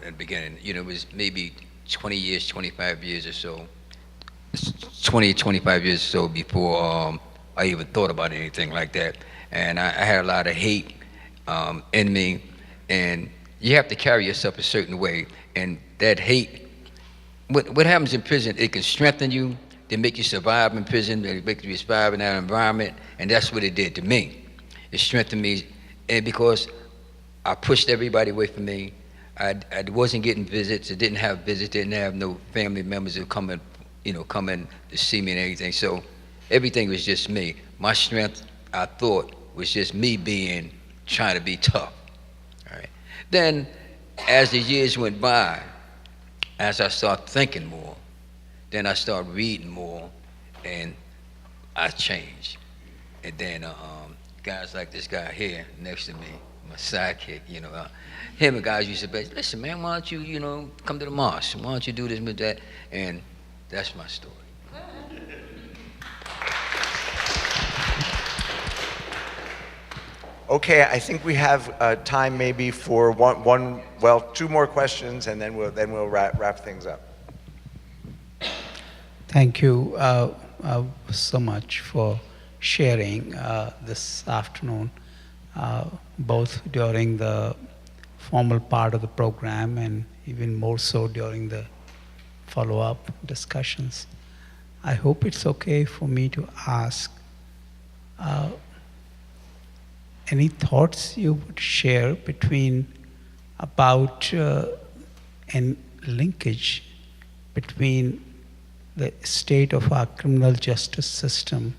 the beginning. It was maybe 20 years, 25 years or so, 20, 25 years or so before I even thought about anything like that. And I had a lot of hate in me, and you have to carry yourself a certain way. And that hate, what happens in prison, it can strengthen you. They make you survive in prison, they make you survive in that environment, and that's what it did to me. It strengthened me, and because I pushed everybody away from me, I wasn't getting visits, I didn't have visits, didn't have no family members who come in to see me and everything, so everything was just me. My strength, I thought, was just me trying to be tough, all right? Then, as the years went by, as I started thinking more, then I started reading more, and I changed. And then guys like this guy here next to me, my sidekick, him and guys used to say, listen, man, why don't you, come to the mosque? Why don't you do this and that? And that's my story. Okay, I think we have time maybe for two more questions, and then we'll wrap things up. Thank you so much for sharing this afternoon, both during the formal part of the program and even more so during the follow-up discussions. I hope it's okay for me to ask any thoughts you would share about a linkage between the state of our criminal justice system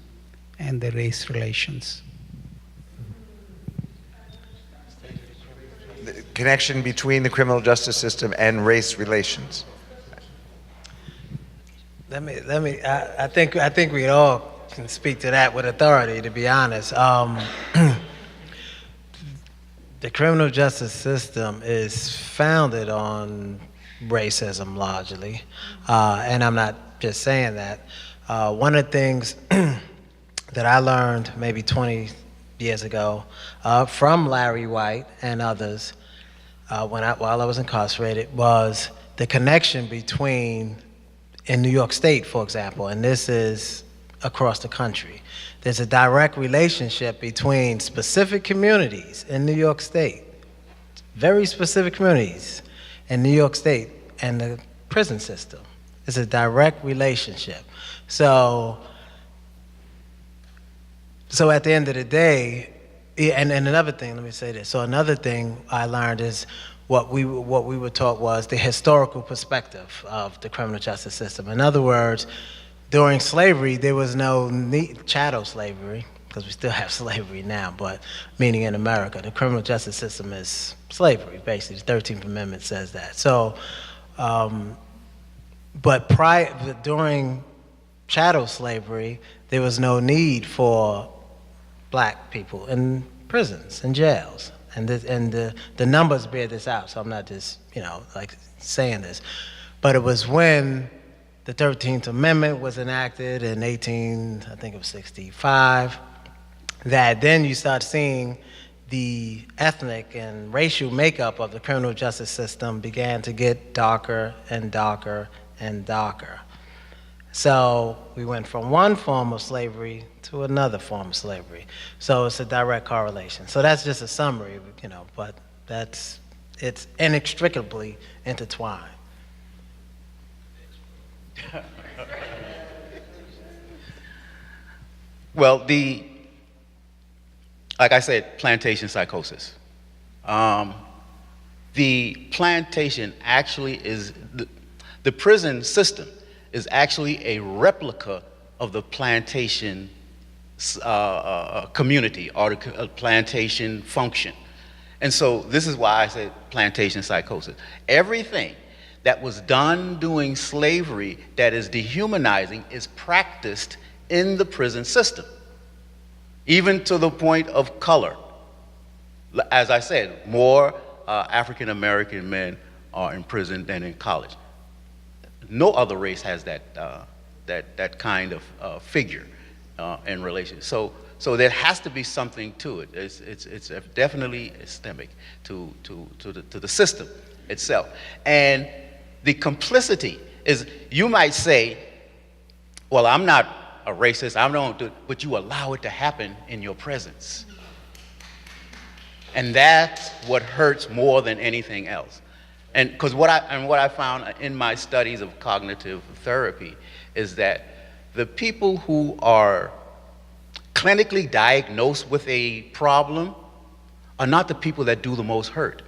and the race relations. The connection between the criminal justice system and race relations. I think we all can speak to that with authority, to be honest. The criminal justice system is founded on racism largely, and I'm not just saying that. One of the things that I learned maybe 20 years ago from Larry White and others while I was incarcerated was the connection between, in New York State, for example, and this is across the country, there's a direct relationship between specific communities in New York State, very specific communities in New York State, and the prison system. It's a direct relationship. So at the end of the day, and another thing, let me say this. So another thing I learned is what we were taught was the historical perspective of the criminal justice system. In other words, during slavery, there was no chattel slavery, because we still have slavery now, but meaning in America, the criminal justice system is slavery, basically. The 13th Amendment says that. So, but during chattel slavery, there was no need for black people in prisons and jails. And the numbers bear this out, so I'm not just, saying this. But it was when the 13th Amendment was enacted in 1865, that then you start seeing the ethnic and racial makeup of the criminal justice system began to get darker and darker and darker. So we went from one form of slavery to another form of slavery. So it's a direct correlation. So that's just a summary, but it's inextricably intertwined. Well, like I said, plantation psychosis. The plantation actually is, the prison system is actually a replica of the plantation community or the plantation function. And so this is why I said plantation psychosis. Everything that was done during slavery that is dehumanizing is practiced in the prison system, even to the point of color. As I said, more African American men are in prison than in college. No other race has that kind of figure in relation. So there has to be something to it. It's definitely systemic to the system itself. And the complicity is, you might say, well, I'm not a racist, I don't do it, but you allow it to happen in your presence. And that's what hurts more than anything else. And because what I found in my studies of cognitive therapy is that the people who are clinically diagnosed with a problem are not the people that do the most hurt.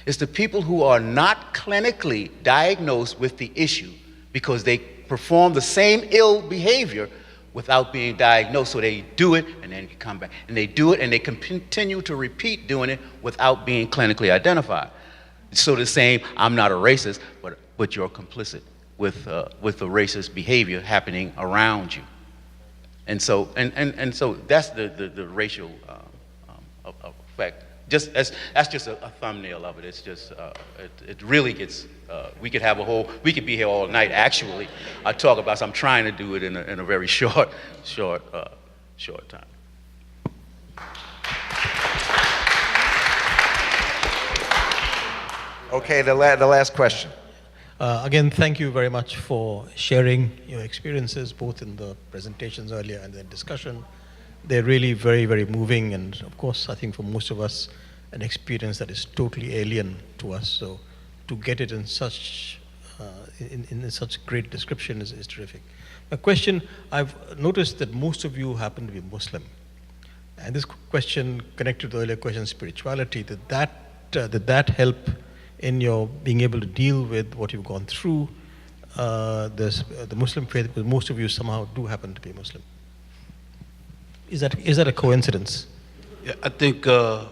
It's the people who are not clinically diagnosed with the issue because they perform the same ill behavior without being diagnosed. So they do it and then you come back. And they do it and they continue to repeat doing it without being clinically identified. So the same, I'm not a racist, but you're complicit with the racist behavior happening around you. And so so that's the racial effect. That's just a thumbnail of it. It's just it really gets. We could be here all night. Actually, I talk about. So I'm trying to do it in a very short time. Okay, the last question. Again, thank you very much for sharing your experiences, both in the presentations earlier and the discussion. They're really very, very moving, and of course, I think for most of us, an experience that is totally alien to us. So to get it in such in such great description is terrific. A question, I've noticed that most of you happen to be Muslim. And this question, connected to the earlier question, spirituality, did that help in your being able to deal with what you've gone through, the Muslim faith, because most of you somehow do happen to be Muslim? Is that a coincidence? Yeah, I think what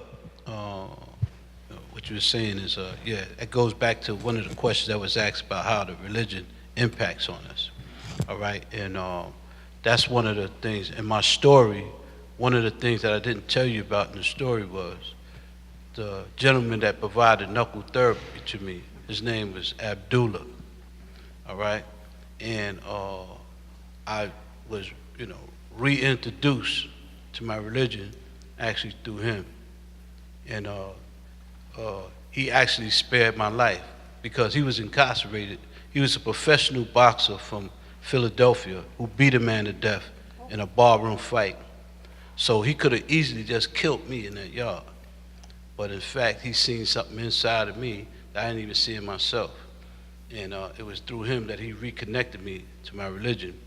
you were saying is, it goes back to one of the questions that was asked about how the religion impacts on us. All right, and that's one of the things in my story. One of the things that I didn't tell you about in the story was the gentleman that provided knuckle therapy to me. His name was Abdul. All right, and I was, reintroduced to my religion actually through him, and he actually spared my life because he was incarcerated. He was a professional boxer from Philadelphia who beat a man to death in a barroom fight. So he could have easily just killed me in that yard. But in fact, he seen something inside of me that I didn't even see in myself. And it was through him that he reconnected me to my religion.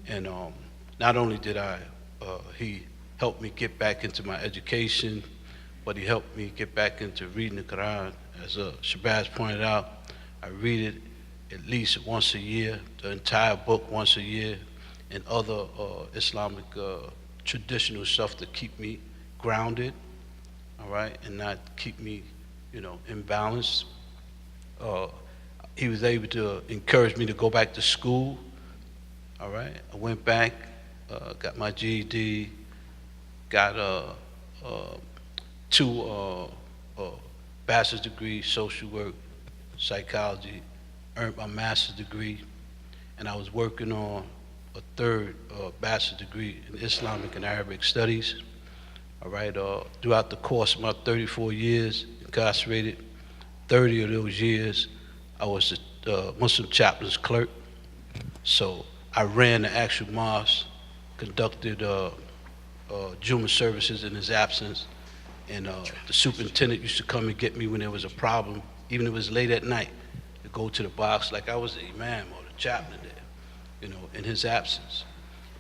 And not only did he helped me get back into my education, but he helped me get back into reading the Quran. As Shabazz pointed out, I read it at least once a year, the entire book once a year, and other Islamic traditional stuff to keep me grounded, all right, and not keep me, imbalanced. He was able to encourage me to go back to school, all right. I went back, got my GED, got 2 bachelor's degrees, social work, psychology, earned my master's degree, and I was working on a 3rd bachelor's degree in Islamic and Arabic studies. All right, throughout the course of my 34 years incarcerated, 30 of those years I was the Muslim chaplain's clerk. So I ran the actual mosque, conducted Juma services in his absence, and the superintendent used to come and get me when there was a problem, even if it was late at night, to go to the box like I was the imam or the chaplain there, you know, in his absence.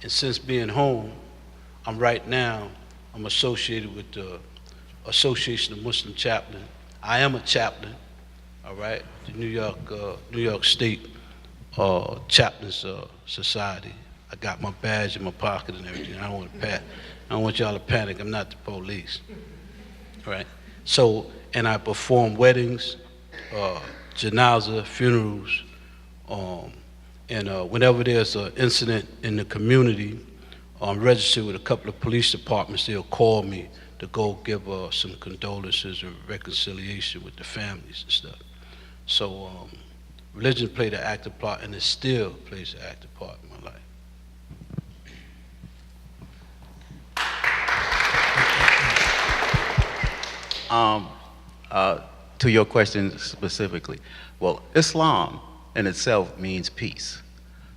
And since being home, I'm associated with the Association of Muslim Chaplains. I am a chaplain, all right, the New York State Chaplains Society. I got my badge in my pocket and everything. I don't want y'all to panic. I'm not the police, all right? So, and I perform weddings, janazah, funerals, and whenever there's an incident in the community, I'm registered with a couple of police departments. They'll call me to go give some condolences or reconciliation with the families and stuff. So religion played an active part, and it still plays an active part in my life. To your question specifically, well, Islam in itself means peace.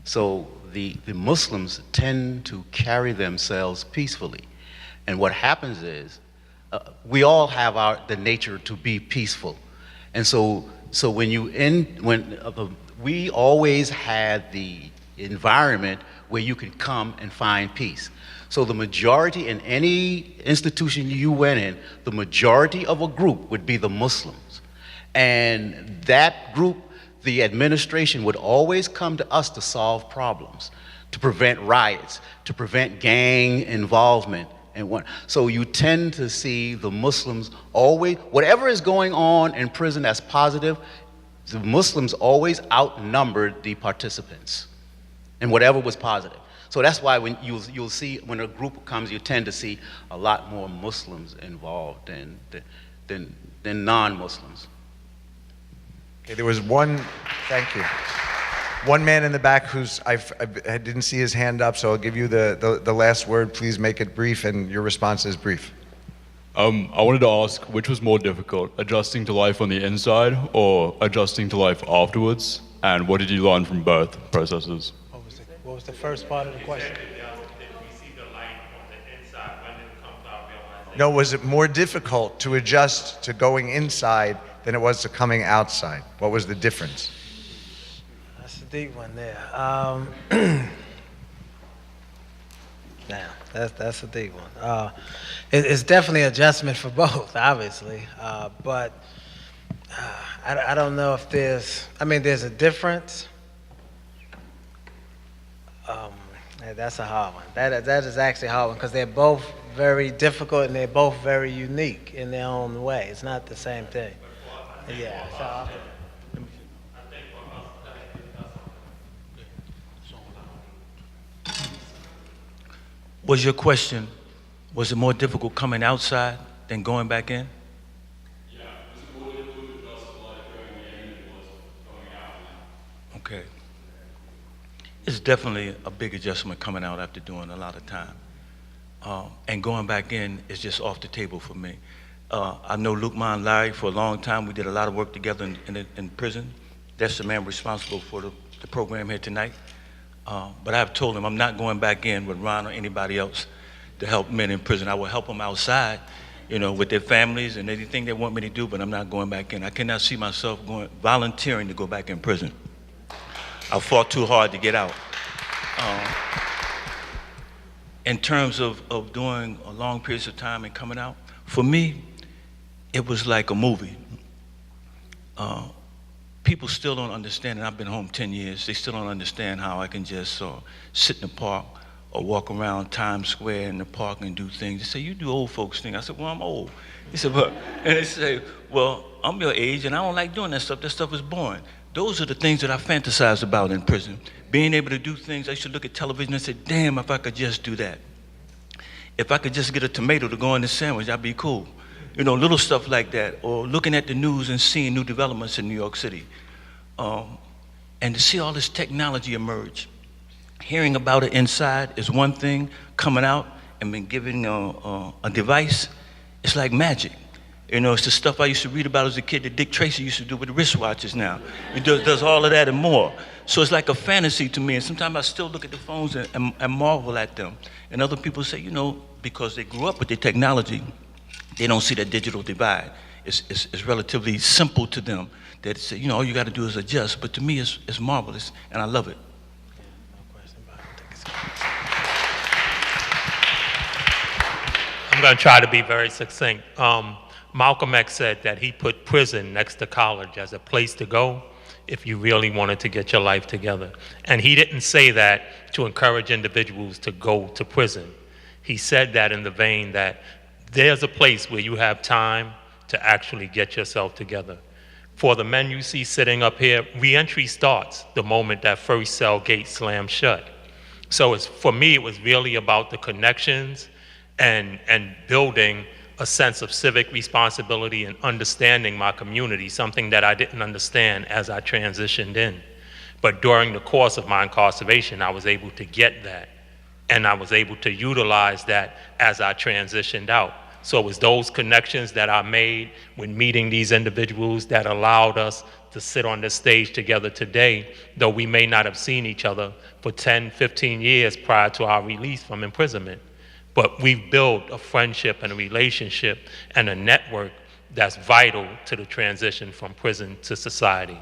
So the Muslims tend to carry themselves peacefully. And what happens is, we all have the nature to be peaceful. And so we always had the environment where you can come and find peace. So the majority in any institution you went in, the majority of a group would be the Muslims. And that group, the administration would always come to us to solve problems, to prevent riots, to prevent gang involvement. So you tend to see the Muslims always, whatever is going on in prison that's positive, the Muslims always outnumbered the participants in whatever was positive. So that's why when you'll see, when a group comes, you tend to see a lot more Muslims involved than non-Muslims. Okay, there was thank you. One man in the back I didn't see his hand up, so I'll give you the last word. Please make it brief, and your response is brief. I wanted to ask, which was more difficult, adjusting to life on the inside or adjusting to life afterwards? And what did you learn from both processes? What was the first part of the question? No, was it more difficult to adjust to going inside than it was to coming outside? What was the difference? That's a deep one there. That's a deep one. It's definitely adjustment for both, obviously. But I don't know if there's a difference. That's a hard one. That is actually a hard one because they're both very difficult and they're both very unique in their own way. It's not the same thing. Yeah. Was your question, was it more difficult coming outside than going back in? Yeah, was it more difficult to adjust to life going in than it was going out? Okay. It's definitely a big adjustment coming out after doing a lot of time. And going back in is just off the table for me. I know Luqman and Larry for a long time. We did a lot of work together in prison. That's the man responsible for the program here tonight. But I've told him I'm not going back in with Ron or anybody else to help men in prison. I will help them outside, with their families and anything they want me to do, but I'm not going back in. I cannot see myself volunteering to go back in prison. I fought too hard to get out. In terms of doing a long periods of time and coming out, for me, it was like a movie. People still don't understand, and I've been home 10 years, they still don't understand how I can just sit in the park or walk around Times Square in the park and do things. They say, you do old folks thing. I said, well, I'm old. He said, and they say, well, I'm your age and I don't like doing that stuff. That stuff is boring. Those are the things that I fantasize about in prison. Being able to do things, I should look at television and say, damn, if I could just do that. If I could just get a tomato to go in the sandwich, I'd be cool. Little stuff like that. Or looking at the news and seeing new developments in New York City. And to see all this technology emerge. Hearing about it inside is one thing. Coming out and being given a device, it's like magic. You know, it's the stuff I used to read about as a kid that Dick Tracy used to do with the wristwatches now. He does all of that and more. So it's like a fantasy to me, and sometimes I still look at the phones and marvel at them. And other people say, you know, because they grew up with the technology, they don't see that digital divide. It's relatively simple to them. That say, you know, all you got to do is adjust. But to me, it's marvelous, and I love it. I'm going to try to be very succinct. Malcolm X said that he put prison next to college as a place to go if you really wanted to get your life together. And he didn't say that to encourage individuals to go to prison. He said that in the vein that there's a place where you have time to actually get yourself together. For the men you see sitting up here, reentry starts the moment that first cell gate slams shut. So for me, it was really about the connections and building a sense of civic responsibility and understanding my community, something that I didn't understand as I transitioned in. But during the course of my incarceration, I was able to get that, and I was able to utilize that as I transitioned out. So it was those connections that I made when meeting these individuals that allowed us to sit on this stage together today, though we may not have seen each other for 10, 15 years prior to our release from imprisonment. But we've built a friendship and a relationship and a network that's vital to the transition from prison to society.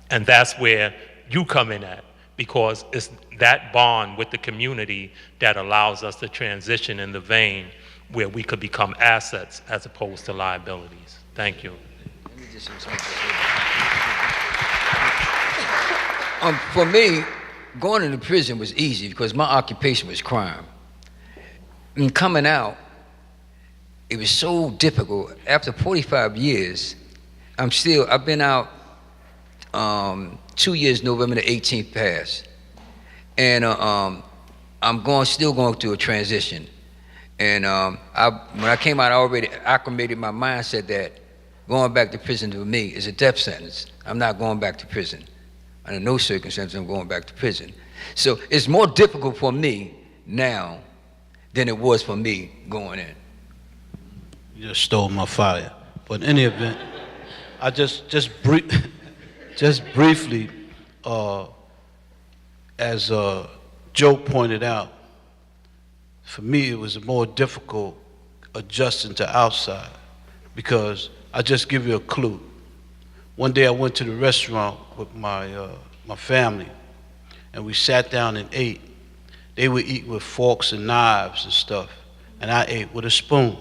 And that's where you come in at, because it's that bond with the community that allows us to transition in the vein where we could become assets as opposed to liabilities. Thank you. For me, going into prison was easy because my occupation was crime. And coming out, it was so difficult. After 45 years, I've been out 2 years, November the 18th passed. And I'm still going through a transition. And when I came out, I already acclimated my mindset that going back to prison for me is a death sentence. I'm not going back to prison. Under no circumstances I'm going back to prison. So it's more difficult for me now than it was for me going in. You just stole my fire. But in any event, I just briefly, as Joe pointed out, for me it was more difficult adjusting to outside, because I'll just give you a clue. One day I went to the restaurant with my family, and we sat down and ate. They would eat with forks and knives and stuff, and I ate with a spoon.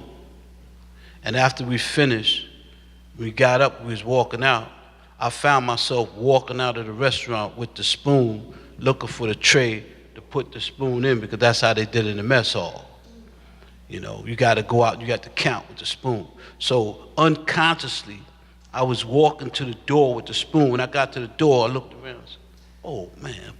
And after we finished, we got up, we was walking out, I found myself walking out of the restaurant with the spoon, looking for the tray to put the spoon in, because that's how they did it in the mess hall. You know, you gotta go out, you got to count with the spoon. So unconsciously, I was walking to the door with the spoon. When I got to the door, I looked around and said, oh man,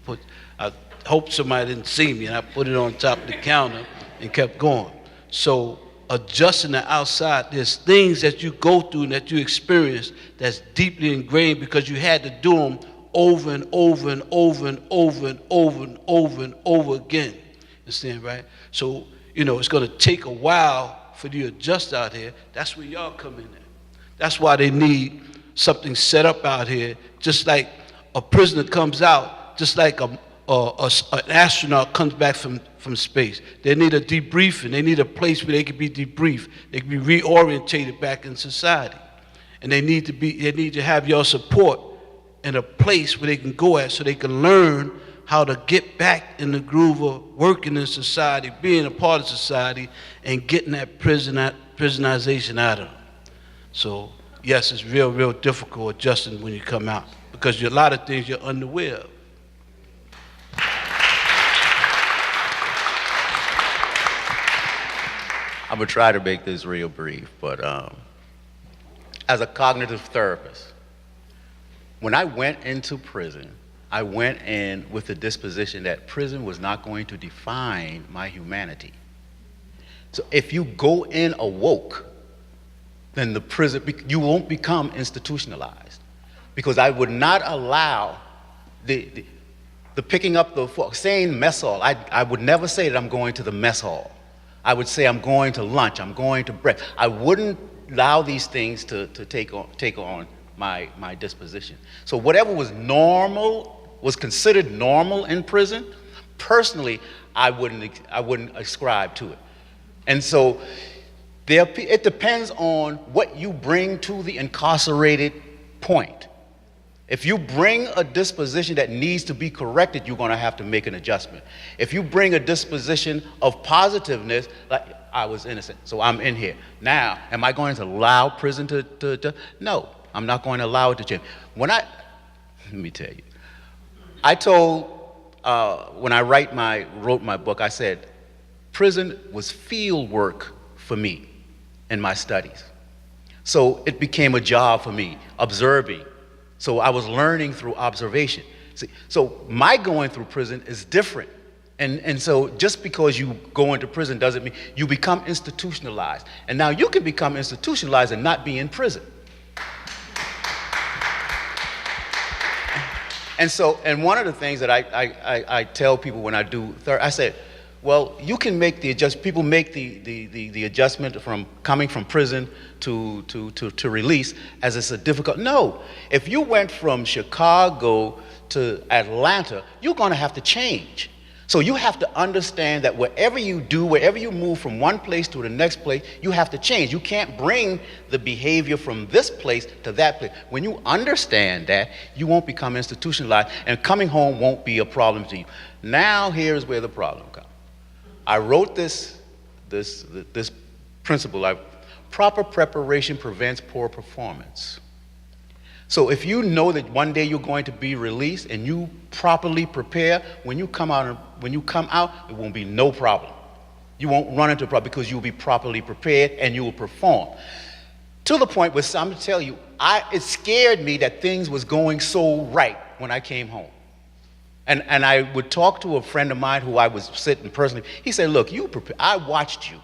I hoped somebody didn't see me, and I put it on top of the counter and kept going. So adjusting to outside, there's things that you go through and that you experience that's deeply ingrained because you had to do them over and over and over and over and over and over and over again. You understand, right? So, you know, it's gonna take a while for you to adjust out here. That's where y'all come in at. That's why they need something set up out here, just like a prisoner comes out, just like an astronaut comes back from space. They need a debriefing. They need a place where they can be debriefed. They can be reorientated back in society. And they need to have your support in a place where they can go at so they can learn how to get back in the groove of working in society, being a part of society, and getting that prisonization out of them. So, yes, it's real, real difficult adjusting when you come out, because a lot of things you're unaware of. I'm gonna try to make this real brief, but as a cognitive therapist, when I went into prison, I went in with the disposition that prison was not going to define my humanity. So if you go in awoke, then the prison, you won't become institutionalized, because I would not allow the picking up the fork, saying mess hall. I would never say that I'm going to the mess hall. I would say I'm going to lunch, I'm going to breakfast. I wouldn't allow these things to take on my disposition. So whatever was normal, was considered normal in prison, personally, I wouldn't ascribe to it. And so it depends on what you bring to the incarcerated point. If you bring a disposition that needs to be corrected, you're going to have to make an adjustment. If you bring a disposition of positiveness, like I was innocent, so I'm in here. Now, am I going to allow prison to no, I'm not going to allow it to change. Let me tell you, I told, when I wrote my book, I said, prison was field work for me in my studies. So it became a job for me, observing. So I was learning through observation. See, so my going through prison is different. And so just because you go into prison doesn't mean you become institutionalized. And now you can become institutionalized and not be in prison. And one of the things that I tell people when I do, I said, well, you can make the adjustment. People make the adjustment from coming from prison to release as it's a difficult. No, if you went from Chicago to Atlanta, you're going to have to change. So you have to understand that wherever you do, wherever you move from one place to the next place, you have to change. You can't bring the behavior from this place to that place. When you understand that, you won't become institutionalized, and coming home won't be a problem to you. Now here's where the problem comes. I wrote this principle, proper preparation prevents poor performance. So if you know that one day you're going to be released and you properly prepare, when you come out, it won't be no problem. You won't run into a problem because you'll be properly prepared and you will perform. To the point where I'm going to tell you, it scared me that things was going so right when I came home. And I would talk to a friend of mine who I was sitting personally. He said, look, I watched you.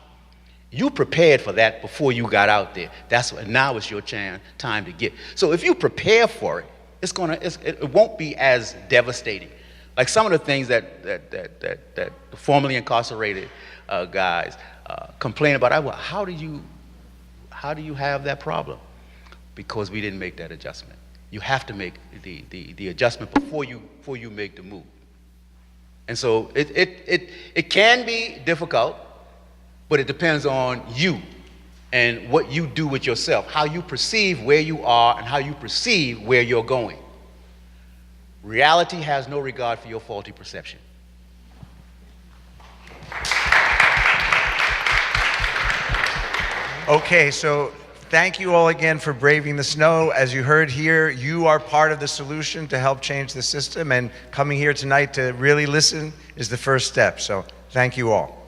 You prepared for that before you got out there. Now it's your time to get. So if you prepare for it, it won't be as devastating. Like some of the things that the formerly incarcerated guys complain about. How do you have that problem? Because we didn't make that adjustment. You have to make the adjustment before you make the move. And so it can be difficult, but it depends on you and what you do with yourself, how you perceive where you are and how you perceive where you're going. Reality has no regard for your faulty perception. Okay, so thank you all again for braving the snow. As you heard here, you are part of the solution to help change the system, and coming here tonight to really listen is the first step. So thank you all.